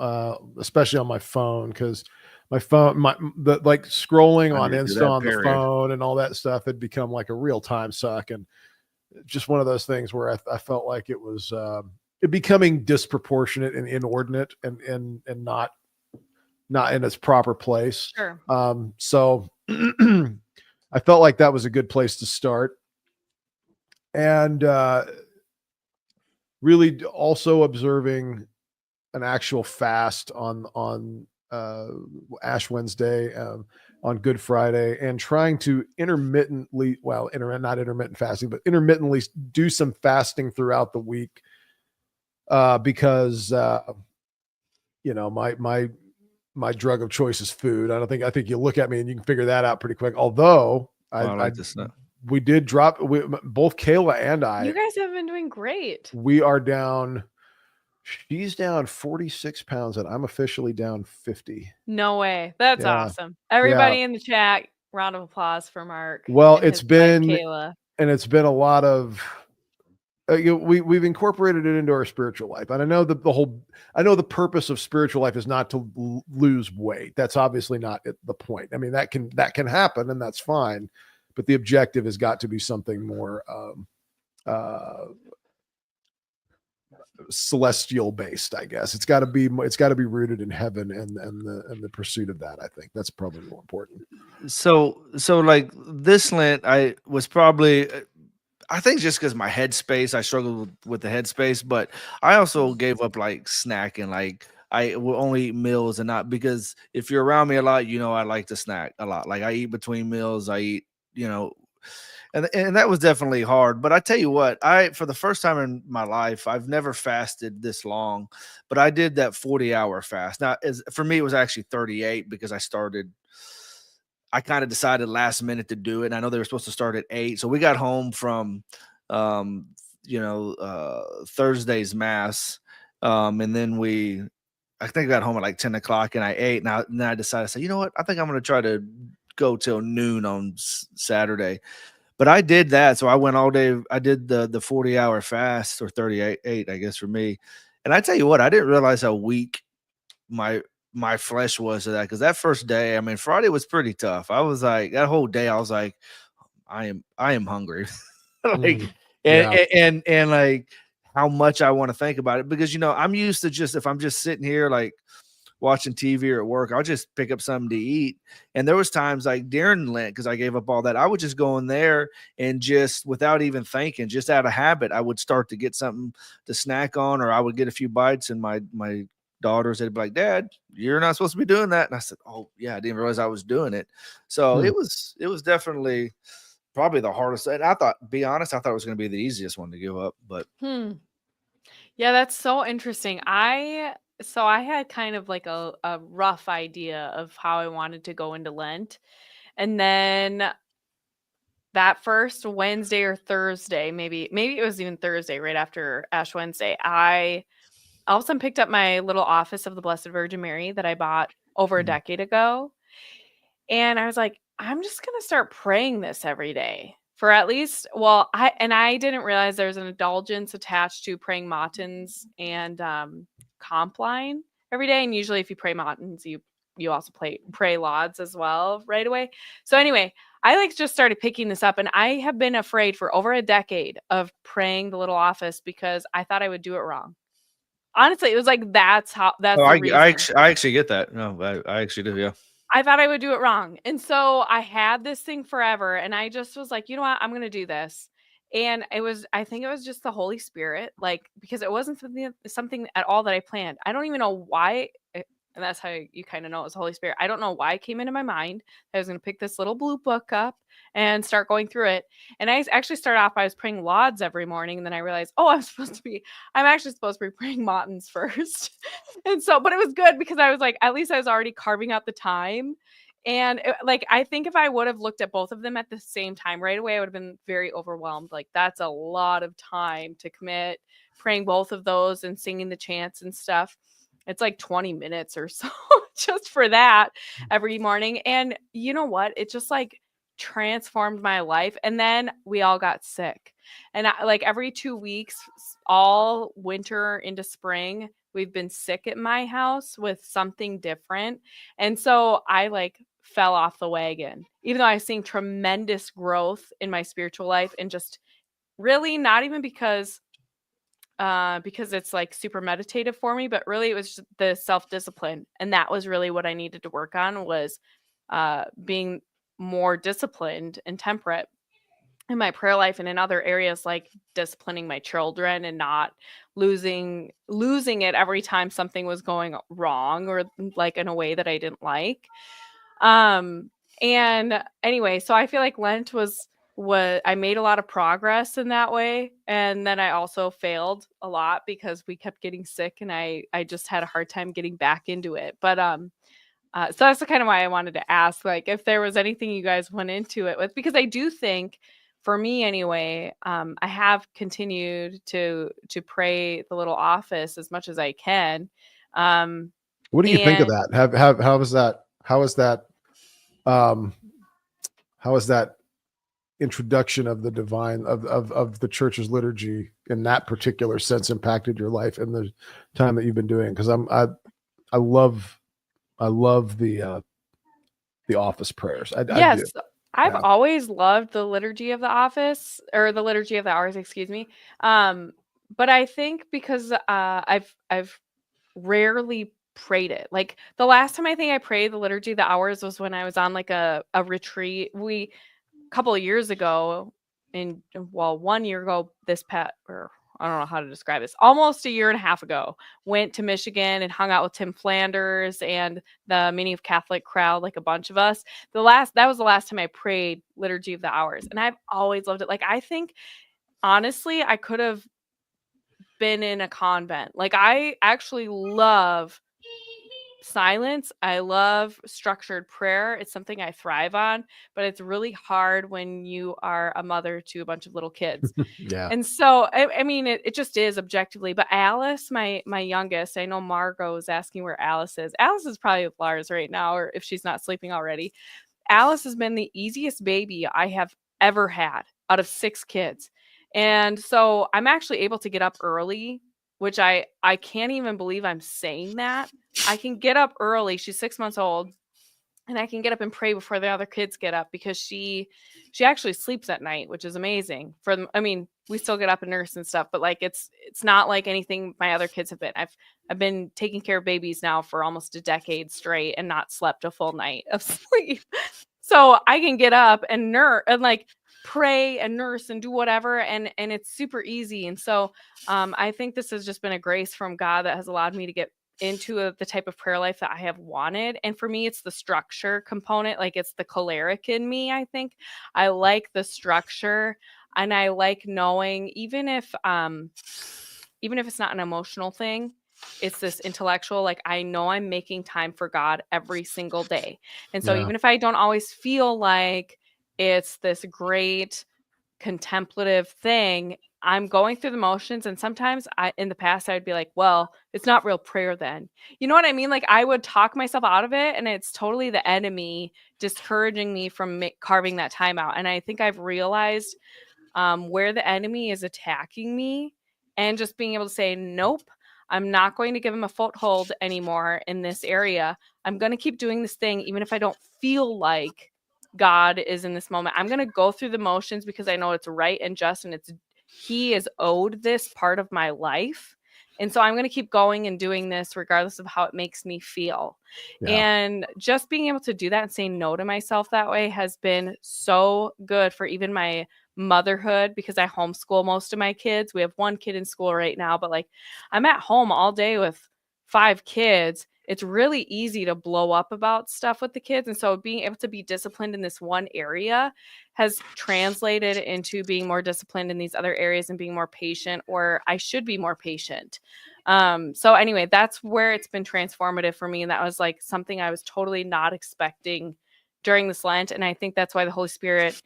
especially on my phone, because the like scrolling I on need to do Insta that, on the period. phone and all that stuff had become like a real time suck, and just one of those things where I felt like it was it becoming disproportionate and inordinate and not in its proper place. Sure. So I felt like that was a good place to start. And really also observing an actual fast on Ash Wednesday, on Good Friday, and trying to intermittently, not intermittent fasting, but intermittently do some fasting throughout the week, because my drug of choice is food. I think you look at me and you can figure that out pretty quick. Although Oh, I I like this. we did drop, both Kayla and You I, guys have been doing great. we are down. She's down 46 pounds and I'm officially down 50. No way. That's Yeah. awesome. Yeah. Everybody in the chat, round of applause for Mark Well, and his wife Kayla. it's been a lot of, we've incorporated it into our spiritual life. And I know that I know the purpose of spiritual life is not to lose weight. That's obviously not the point. I mean, that can happen and that's fine. But the objective has got to be something more, uh, celestial based, I guess. It's got to be rooted in heaven and the pursuit of that. I think that's probably more important. So like this Lent, I was probably, I think just because my headspace, I struggled with the headspace, but I also gave up like snacking. Like I will only eat meals and not, because if you're around me a lot, I like to snack a lot. Like I eat between meals, I eat, you know, and that was definitely hard. But I tell you what, for the first time in my life, I've never fasted this long, but I did that 40-hour fast. Now, for me, it was actually 38 because I kind of decided last minute to do it. And I know they were supposed to start at 8. So we got home from um, Thursday's mass. And then I think I got home at like 10 o'clock and I ate. And then I decided, say, you know what? I think I'm going to try to go till noon on Saturday. But I did that. So I went all day. I did the 40-hour fast, or 38, I guess, for me. And I tell you what, I didn't realize how weak my flesh was to that, because that first day, I mean, Friday was pretty tough. I was like, that whole day, I was like, I am hungry. Like, Yeah. and like how much I want to think about it, because I'm used to, just if I'm just sitting here like watching TV or at work, I'll just pick up something to eat. And there was times like during Lent, because I gave up all that, I would just go in there and just, without even thinking, just out of habit, I would start to get something to snack on, or I would get a few bites, and my daughters, they'd be like, "Dad, you're not supposed to be doing that." And I said, "Oh yeah, I didn't realize I was doing it." So it was definitely probably the hardest. And I thought, be honest, I thought it was going to be the easiest one to give up, but Yeah, that's so interesting. So I had kind of like a rough idea of how I wanted to go into Lent. And then that first Wednesday or Thursday, maybe it was even Thursday, right after Ash Wednesday, I all of a sudden picked up my little office of the Blessed Virgin Mary that I bought over a decade ago. And I was like, I'm just going to start praying this every day for at least, I didn't realize there's an indulgence attached to praying matins and compline every day. And usually if you pray matins, you also pray lauds as well right away. So anyway, I like just started picking this up, and I have been afraid for over a decade of praying the little office because I thought I would do it wrong. Honestly, it was like that's oh, the reason. I actually get that. No, I actually do. Yeah. I thought I would do it wrong. And so I had this thing forever, and I just was like, you know what? I'm going to do this. And I think it was just the Holy Spirit, like, because it wasn't something at all that I planned. I don't even know why And that's how you kind of know it was the Holy Spirit. I don't know why it came into my mind. I was going to pick this little blue book up and start going through it. And I actually started off, I was praying lauds every morning. And then I realized, I'm actually supposed to be praying matins first. And so, but it was good because I was like, at least I was already carving out the time. And I think if I would have looked at both of them at the same time right away, I would have been very overwhelmed. Like, that's a lot of time to commit, praying both of those and singing the chants and stuff. It's like 20 minutes or so just for that every morning. And you know what? It just like transformed my life. And then we all got sick. And every 2 weeks, all winter into spring, we've been sick at my house with something different. And so I fell off the wagon, even though I was seeing tremendous growth in my spiritual life, and just really not even because it's like super meditative for me, but really it was just the self-discipline. And that was really what I needed to work on, was being more disciplined and temperate in my prayer life, and in other areas like disciplining my children and not losing it every time something was going wrong, or like in a way that I didn't like. And anyway, so I feel like Lent was what I made a lot of progress in that way. And then I also failed a lot because we kept getting sick, and I just had a hard time getting back into it. But so that's kind of why I wanted to ask, like, if there was anything you guys went into it with, because I do think, for me anyway, I have continued to pray the little office as much as I can. What do you think of that? How is that introduction of the divine of the church's liturgy in that particular sense impacted your life in the time that you've been doing? Because I love the office prayers. I Yes, do. I've Yeah. always loved the liturgy of the office, or the liturgy of the hours, excuse me. But I think because I've rarely prayed it. Like, the last time I think I prayed the liturgy of the hours was when I was on like a retreat. A couple of years ago, 1 year ago, or I don't know how to describe this, almost a year and a half ago, went to Michigan and hung out with Tim Flanders and the Meaning of Catholic crowd, like a bunch of us. That was the last time I prayed Liturgy of the Hours, and I've always loved it. Like, I think honestly, I could have been in a convent. Like, I actually love silence. I love structured prayer. It's something I thrive on, but it's really hard when you are a mother to a bunch of little kids. Yeah. And so, I mean, it just is objectively. But Alice, my youngest, I know Margot is asking where Alice is. Alice is probably with Lars right now, or if she's not sleeping already. Alice has been the easiest baby I have ever had out of 6 kids. And so I'm actually able to get up early, which I can't even believe I'm saying that. I can get up early. She's 6 months old. And I can get up and pray before the other kids get up, because she actually sleeps at night, which is amazing for them. I mean, we still get up and nurse and stuff, but like, it's not like anything my other kids have been. I've been taking care of babies now for almost a decade straight and not slept a full night of sleep. So I can get up and nurse and like pray and nurse and do whatever, and it's super easy. And so I think this has just been a grace from God that has allowed me to get into the type of prayer life that I have wanted. And for me, it's the structure component. Like, it's the choleric in me. I think I like the structure, and I like knowing, even if it's not an emotional thing, it's this intellectual, like, I know I'm making time for God every single day. And so Yeah. even if I don't always feel like it's this great contemplative thing, I'm going through the motions. And sometimes in the past, I'd be like, well, it's not real prayer then. You know what I mean? Like, I would talk myself out of it, and it's totally the enemy discouraging me from carving that time out. And I think I've realized where the enemy is attacking me, and just being able to say, nope, I'm not going to give him a foothold anymore in this area. I'm going to keep doing this thing, even if I don't feel like God is in this moment. I'm going to go through the motions because I know it's right and just, and he is owed this part of my life. And so I'm going to keep going and doing this regardless of how it makes me feel. Yeah. And just being able to do that and say no to myself that way has been so good for even my motherhood, because I homeschool most of my kids. We have 1 kid in school right now, but like, I'm at home all day with 5 kids. it's really easy to blow up about stuff with the kids. And so being able to be disciplined in this one area has translated into being more disciplined in these other areas and being more patient, or I should be more patient. So anyway, that's where it's been transformative for me. And that was like something I was totally not expecting during this Lent. And I think that's why the Holy Spirit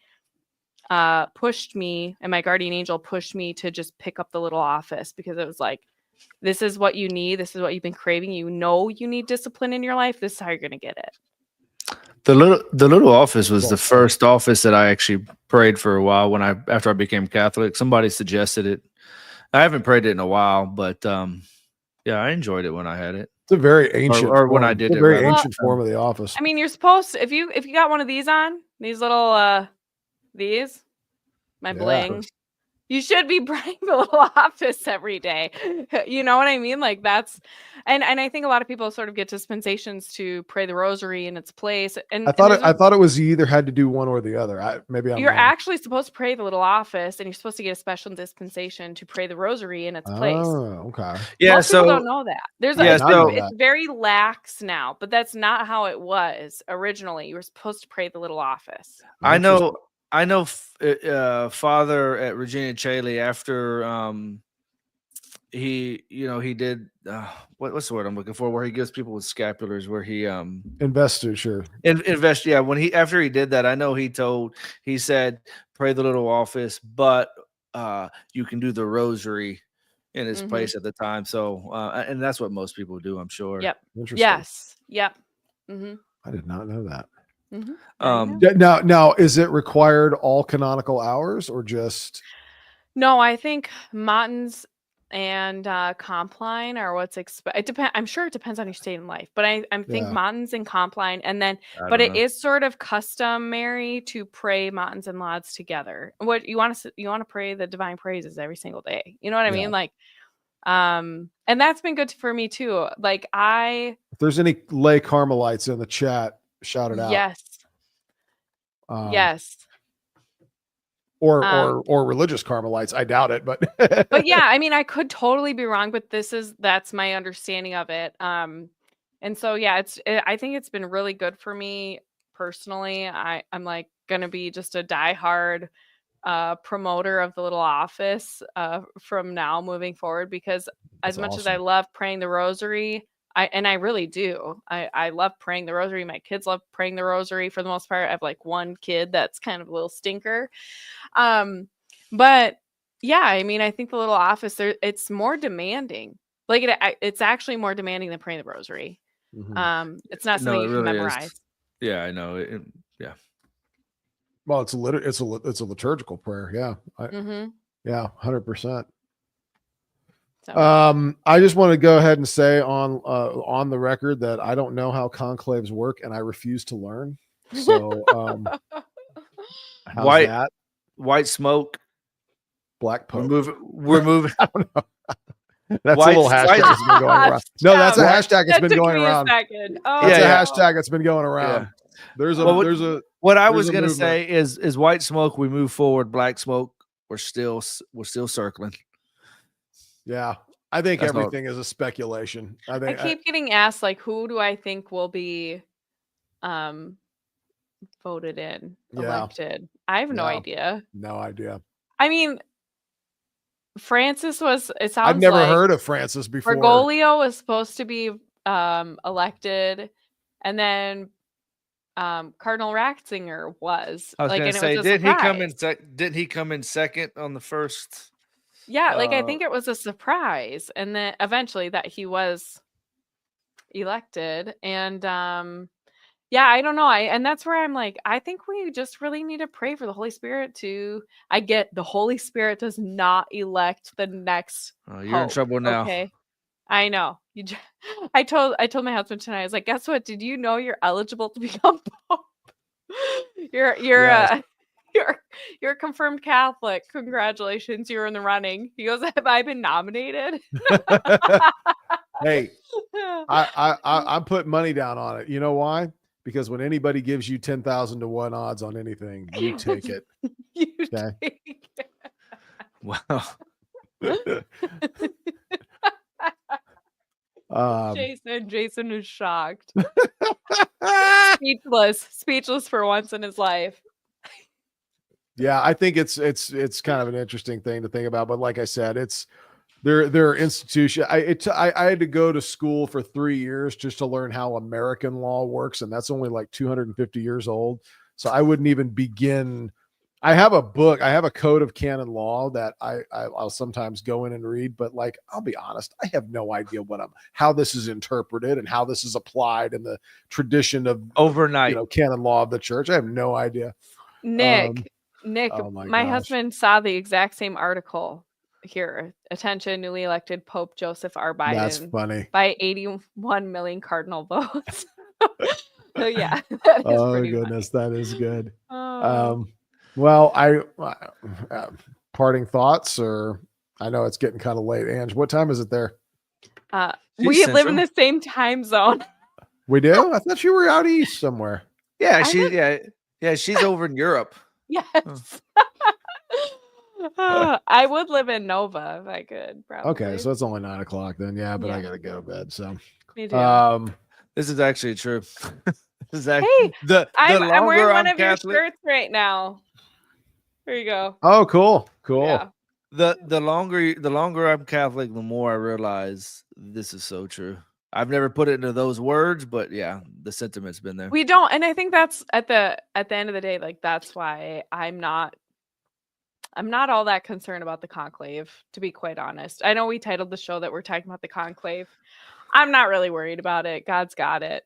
pushed me, and my guardian angel pushed me to just pick up the little office, because it was like, this is what you need. This is what you've been craving. You know, you need discipline in your life. This is how you're going to get it. The little office was the first office that I actually prayed for a while after I became Catholic. Somebody suggested it. I haven't prayed it in a while, but yeah, I enjoyed it when I had it. It's a very ancient or when I did it's it. a very rather. ancient form of the office. I mean, you're supposed to, if you got one of these on, these little my bling, you should be praying the little office every day. You know what I mean? Like that's, and I think a lot of people sort of get dispensations to pray the rosary in its place. And I thought it was you either had to do one or the other. You're actually supposed to pray the little office, and you're supposed to get a special dispensation to pray the rosary in its place. Oh, okay. Yeah, most people don't know that. It's very lax now, but that's not how it was originally. You were supposed to pray the little office. I know Father at Regina Caeli, after he did what's the word I'm looking for, where he gives people with scapulars, where he invested, sure. Invest, yeah. After he did that, I know he said pray the little office, but you can do the rosary in his place at the time. So and that's what most people do, I'm sure. Yep. Interesting. Yes. Yep. Mm-hmm. I did not know that. Mm-hmm. Now, is it required all canonical hours or just? No, I think matins and compline are what's it depends. I'm sure it depends on your state in life, but I think matins and compline, and then it is sort of customary to pray matins and lauds together. What you want to pray the divine praises every single day. You know what I mean? Like, and that's been good for me too. Like if there's any lay Carmelites in the chat, shout it out. Yes. Yes. Or religious Carmelites. I doubt it, but but yeah, I mean, I could totally be wrong, but that's my understanding of it. And so yeah, I think it's been really good for me personally. I'm like gonna be just a diehard promoter of the little office from now moving forward, because as much as I love praying the rosary, I really do. I love praying the rosary. My kids love praying the rosary for the most part. I have like one kid that's kind of a little stinker. But yeah, I mean, I think the little office it's more demanding. Like it's actually more demanding than praying the rosary. Mm-hmm. It's not something you can memorize. Is. Yeah, I know. Yeah. Well, it's a liturgical prayer. Yeah. Yeah, 100%. So. I just want to go ahead and say on the record that I don't know how conclaves work, and I refuse to learn. So, how's that? White smoke, black pope. We're moving. I don't know. That's a little hashtag that's been going around. No, that's a hashtag that's been going around. That's a hashtag that's been going around. Yeah. What I was going to say is white smoke, we move forward. Black smoke, we're still circling. Yeah, I think everything is a speculation. I keep getting asked, like, who do I think will be voted in, elected? I have no idea. No idea. I mean, Francis was. It sounds. I've never heard of Francis before. Bergoglio was supposed to be elected, and then Cardinal Ratzinger was. I was going to say, didn't he come in second on the first? Yeah, like I think it was a surprise, and then eventually that he was elected, and yeah, I don't know. And that's where I'm like, I think we just really need to pray for the Holy Spirit I get the Holy Spirit does not elect the next. You're in trouble now. Okay, I know. I told my husband tonight. I was like, guess what? Did you know you're eligible to become Pope? You're a confirmed Catholic. Congratulations, you're in the running. He goes, have I been nominated? Hey, I put money down on it. You know why? Because when anybody gives you 10,000 to 1 odds on anything, you take it. Take it. Wow. Jason is shocked. Speechless for once in his life. Yeah, I think it's kind of an interesting thing to think about. But like I said, it's there are institutions. I had to go to school for 3 years just to learn how American law works, and that's only like 250 years old. So I wouldn't even begin. I have a book. I have a code of canon law that I'll sometimes go in and read, but like, I'll be honest, I have no idea how this is interpreted and how this is applied in the tradition of overnight, canon law of the church. I have no idea. Nick, oh my gosh. husband saw the exact same article here. Attention, newly elected Pope Joseph R. Biden. That's funny. By 81 million cardinal votes. So yeah. Oh goodness, funny. That is good. Oh. Well, parting thoughts, or I know it's getting kind of late. Ange, what time is it there? We live in the same time zone. We do? I thought you were out east somewhere. Yeah, she's over in Europe. Yes. I would live in Nova if I could, probably. Okay, so it's only 9 o'clock then. Yeah, but I gotta go to bed. So me too. This is actually true. Hey, I'm wearing one of your shirts right now. There you go. Oh, cool. Yeah. The longer I'm Catholic, the more I realize this is so true. I've never put it into those words, but yeah, the sentiment's been there. We don't, and I think that's at the end of the day, like that's why I'm not all that concerned about the conclave, to be quite honest. I know we titled the show that we're talking about the conclave. I'm not really worried about it. God's got it.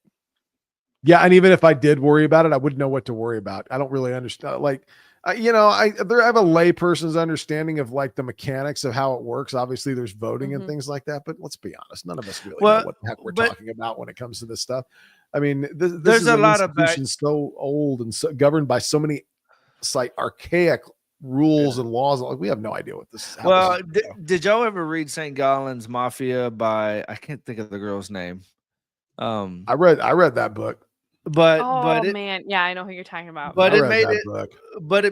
Yeah, and even if I did worry about it, I wouldn't know what to worry about. I don't really understand. Like, I have a lay person's understanding of like the mechanics of how it works. Obviously, there's voting and things like that. But let's be honest, none of us really know what the heck we're talking about when it comes to this stuff. I mean, there's a lot of so old and so governed by so many archaic rules and laws. Like, we have no idea what this is. Well, did y'all ever read St. Galen's Mafia by, I can't think of the girl's name. I read that book. But man, yeah, I know who you're talking about. But it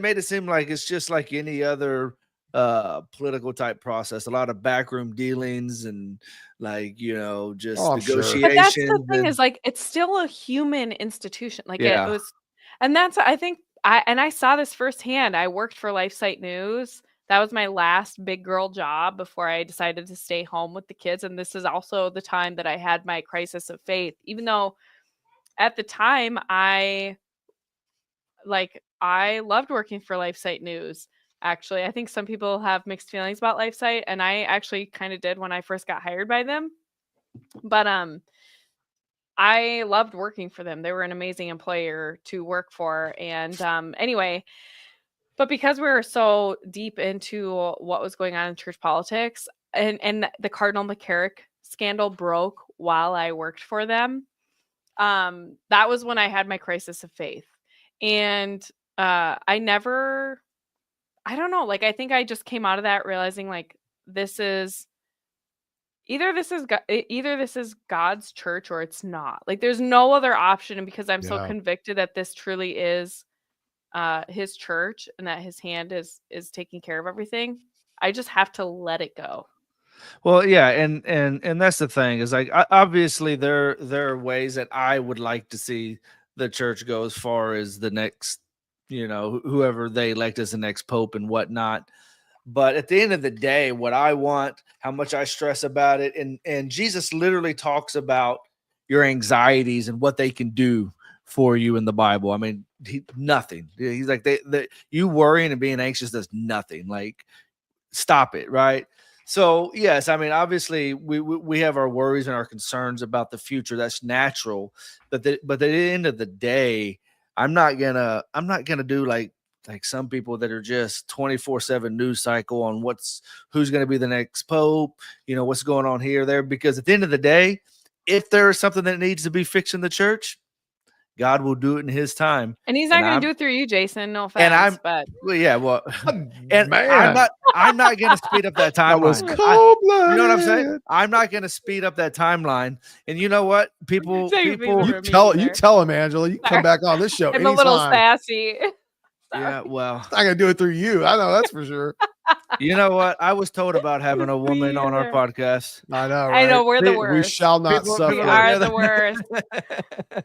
made it seem like it's just like any other political type process. A lot of backroom dealings and like just negotiations. Sure. But that's the thing is like it's still a human institution. Like it was, and that's I think I saw this firsthand. I worked for LifeSite News. That was my last big girl job before I decided to stay home with the kids. And this is also the time that I had my crisis of faith, even though at the time I loved working for LifeSite News. Actually, I think some people have mixed feelings about LifeSite, and I actually kind of did when I first got hired by them. But I loved working for them. They were an amazing employer to work for. And anyway, but because we were so deep into what was going on in church politics, and the Cardinal McCarrick scandal broke while I worked for them, that was when I had my crisis of faith. And I don't know, like I think I just came out of that realizing like either this is God's church or it's not. Like there's no other option. And because I'm so convicted that this truly is his church and that his hand is taking care of everything, I just have to let it go. Well, yeah, and that's the thing is like obviously there are ways that I would like to see the church go as far as the next, whoever they elect as the next pope and whatnot. But at the end of the day, what I want, how much I stress about it, and Jesus literally talks about your anxieties and what they can do for you in the Bible. I mean, nothing. He's like, you worrying and being anxious does nothing. Like, stop it, right? So yes, I mean, obviously we have our worries and our concerns about the future. That's natural, but at the end of the day, I'm not gonna do like some people that are just 24/7 news cycle on who's going to be the next pope, what's going on here, there, because at the end of the day, if there is something that needs to be fixed in the church, God will do it in his time. And he's not going to do it through you, Jason. No offense, but and I'm not going to speed up that timeline. That was cold-blooded. You know what I'm saying? I'm not going to speed up that timeline. And you know what? People you tell him, Angela, you can come back on this show. I'm a little sassy. Yeah, well, I'm not going to do it through you. I know that's for sure. You know what? I was told about having a Me woman on our either. podcast. I know, I know right? we're the We worst. We shall not People- suffer. We are yeah, the worst.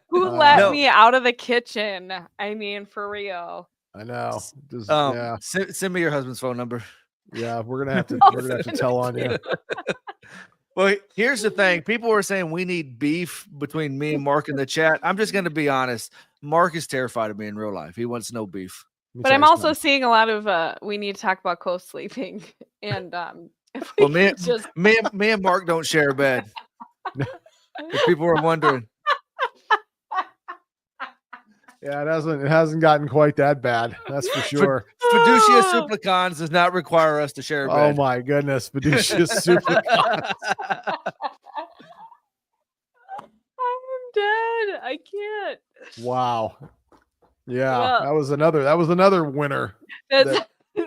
Who Uh, let No. me out of the kitchen? I mean, for real. I know. Just, Um, yeah, Send me your husband's phone number. yeah. We're gonna have to. I'll We're gonna have to send tell it on to you. Well, here's the thing. People were saying we need beef between me and Mark in the chat. I'm just going to be honest. Mark is terrified of me in real life. He wants no beef. Let me But tell I'm you also something. seeing a lot of we need to talk about co-sleeping and if we Well, me, could just me and Mark don't share a bed. If people were wondering. Yeah, it hasn't gotten quite that bad. That's for sure. Fiducia supplicans does not require us to share a Oh bed. my goodness, Fiducia super. I'm dead. I can't. Wow. Yeah, Well- that was another winner. That's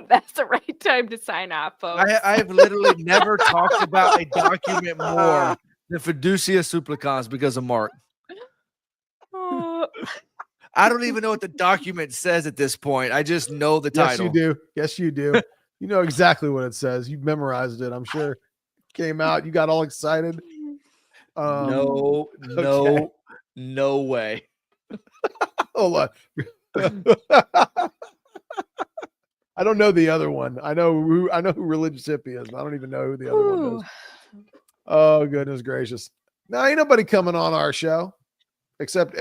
that's the right time to sign off, folks. I have literally never talked about a document more than Fiducia supplicans because of Mark. Oh. I don't even know what the document says at this point. I just know the Yes, title. you do. Yes, you do. You know exactly what it says. You memorized it. I'm sure. Came out. You got all excited. No way. Hold on. I don't know the other one. I know who Religious Hippie is, but I don't even know who the other one is. Oh goodness gracious! Now ain't nobody coming on our show except me.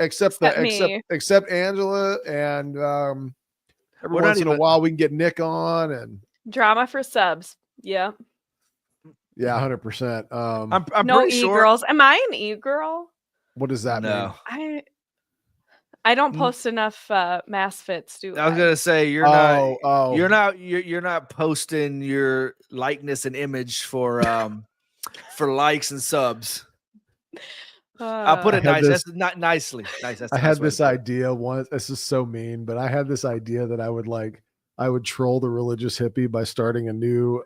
Angela and every We're not once in a even- while we can get Nick on and Drama for subs. Yeah. yeah, 100%. I'm No pretty sure. e-girls. Am I an e-girl? What does that mean? No, I don't Mm. post enough mass fits, do I was I? gonna say you're Oh, you're not posting your likeness and image for likes and subs. I'll put Uh, it I had nice. this- That's not nicely. Nice. That's I a had nice way this to put it. idea once. This is so mean, but I had this idea that I would troll the Religious Hippie by starting a new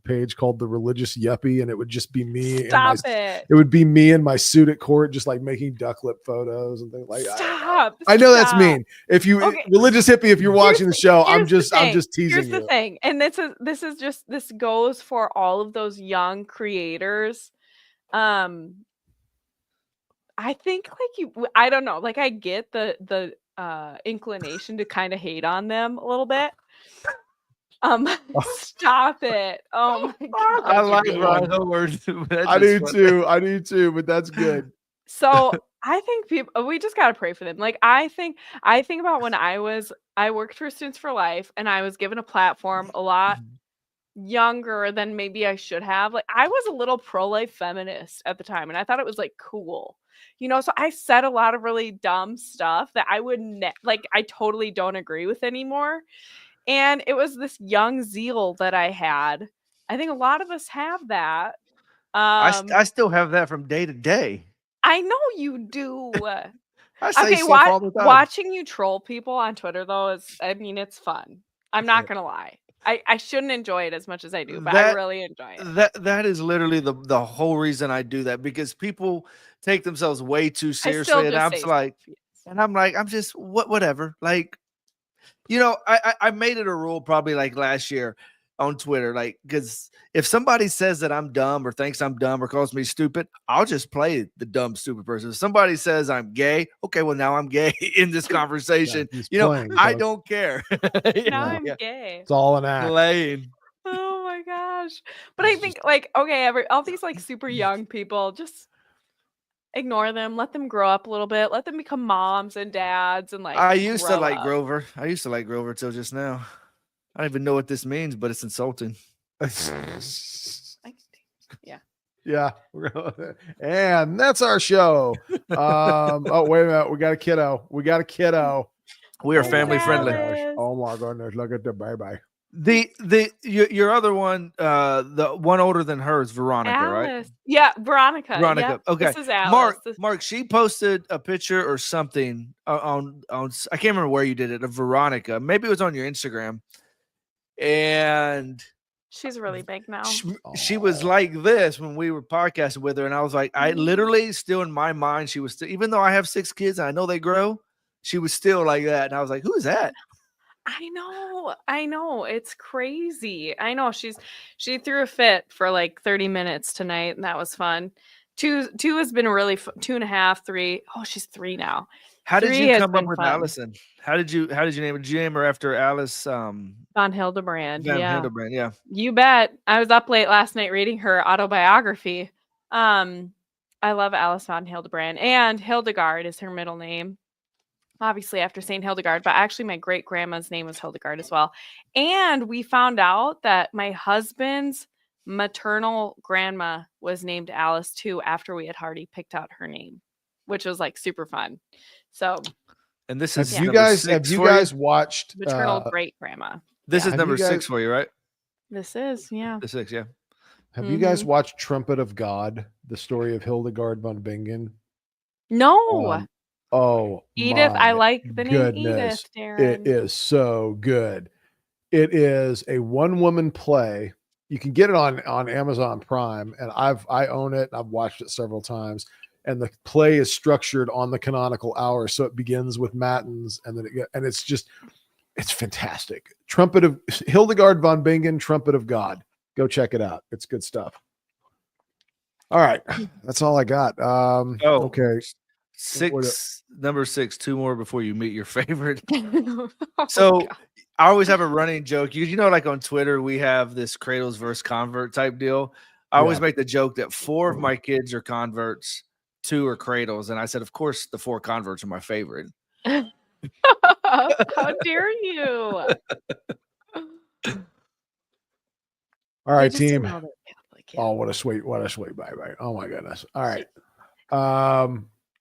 page called the Religious Yuppie, and it would just be me stop it. It would be me in my suit at court, just like making duck lip photos and things like that. Stop. I know that's stop. mean. If you Okay. Religious Hippie, if you're watching the show, I'm Here's the just thing. teasing Here's you. the thing, and this goes for all of those young creators. I think I don't know, like I get the inclination to kind of hate on them a little bit. Stop it. Oh my god. I like good Ron one. Howard. I do too, but that's good. So I think we just gotta pray for them. Like I think about when I worked for Students for Life and I was given a platform a lot younger than maybe I should have. Like I was a little pro-life feminist at the time and I thought it was like cool. So I said a lot of really dumb stuff that I would I totally don't agree with anymore. And it was this young zeal that I had. I think a lot of us have that. I still have that from day to day. I know you do. I say Okay, stuff all the time. watching you troll people on Twitter though it's fun. I'm not gonna lie. I shouldn't enjoy it as much as I do, but I That- really enjoy it. That is literally the whole reason I do that, because people take themselves way too I still seriously, and just I'm say just like, stuff, yes. and I'm like, I'm just whatever. Like, I made it a rule probably like last year on Twitter, like, because if somebody says that I'm dumb or thinks I'm dumb or calls me stupid, I'll just play the dumb stupid person. If somebody says I'm gay, okay, well now I'm gay in this conversation. he's I playing, I folks. don't care. Now I'm Yeah. gay. It's all an act. Playing. Oh my gosh. But I think all these like super young people, just ignore them, let them grow up a little bit, let them become moms and dads and like I used to grow like up. Grover. I used to like Grover till just now. I don't even know what this means, but it's insulting. Like, Yeah. And that's our show. Oh, wait a minute. We got a kiddo. We are Oh my family friendly. gosh. Oh my goodness. Look at the baby. Your other one, the one older than her is Veronica, right? Alice. Yeah, Veronica. Veronica. Yep. Okay. This is Alice. Mark, she posted a picture or something on I can't remember where you did it, of Veronica. Maybe it was on your Instagram. And She's really big now. she was like this when we were podcasting with her, and I was like, I literally still in my mind, she was still, even though I have 6 kids and I know they grow, she was still like that, and I was like, who is that? I know. It's crazy. I know she threw a fit for like 30 minutes tonight, and that was fun. Two has been really 2.5, 3. Oh, she's 3 now. How did 3 you has come up been with fun. Allison? How did you name her? Did you name her after Alice Von Hildebrand. Van Yeah. Hildebrand? Yeah. You bet. I was up late last night reading her autobiography. I love Alice von Hildebrand, and Hildegard is her middle name. Obviously after Saint Hildegard, but actually my great grandma's name was Hildegard as well. And we found out that my husband's maternal grandma was named Alice too after we had already picked out her name, which was like super fun. So And this Have is you number guys 6 have you for guys watched maternal great grandma. This Yeah. is Have number you 6 guys- for you, right? This is, yeah. The 6, yeah. have you guys watched Trumpet of God, the story of Hildegard von Bingen? No. Oh, Edith, I my like the name goodness. Edith, Darren. It is so good. It is a one-woman play. You can get it on Amazon Prime, and I own it. I've watched it several times. And the play is structured on the canonical hour, so it begins with matins, and then it's fantastic. Trumpet of Hildegard von Bingen, Trumpet of God. Go check it out. It's good stuff. All right, that's all I got. Okay. Number 6, 2 more before you meet your favorite. Oh, So God. I always have a running joke. You know, like on Twitter, we have this cradles versus convert type deal. I always make the joke that 4 of my kids are converts, 2 are cradles. And I said, of course, the 4 converts are my favorite. How dare you? All right, They just don't team. know they're Catholic yet. Oh, what a sweet bye. Oh my goodness. All right.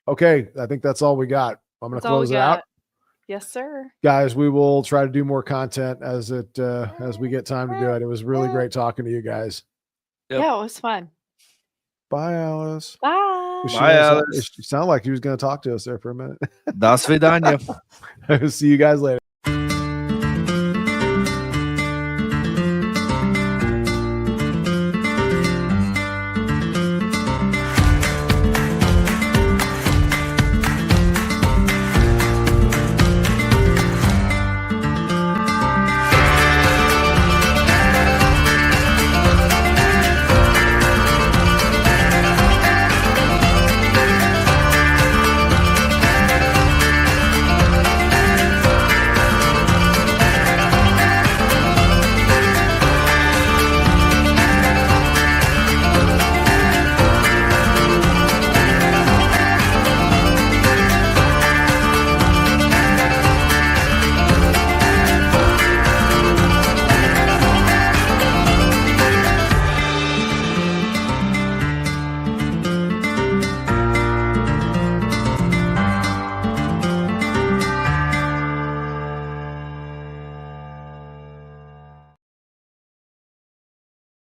Okay. I think that's all we got. I'm going to That's all we close it out. got. Yes, sir. Guys, we will try to do more content as we get time to do it. It was really great talking to you guys. Yep. Yeah, it was fun. Bye, Alice. Bye. Bye, Alice. She sounded like she was going to talk to us there for a minute. Das vidanya. See you guys later.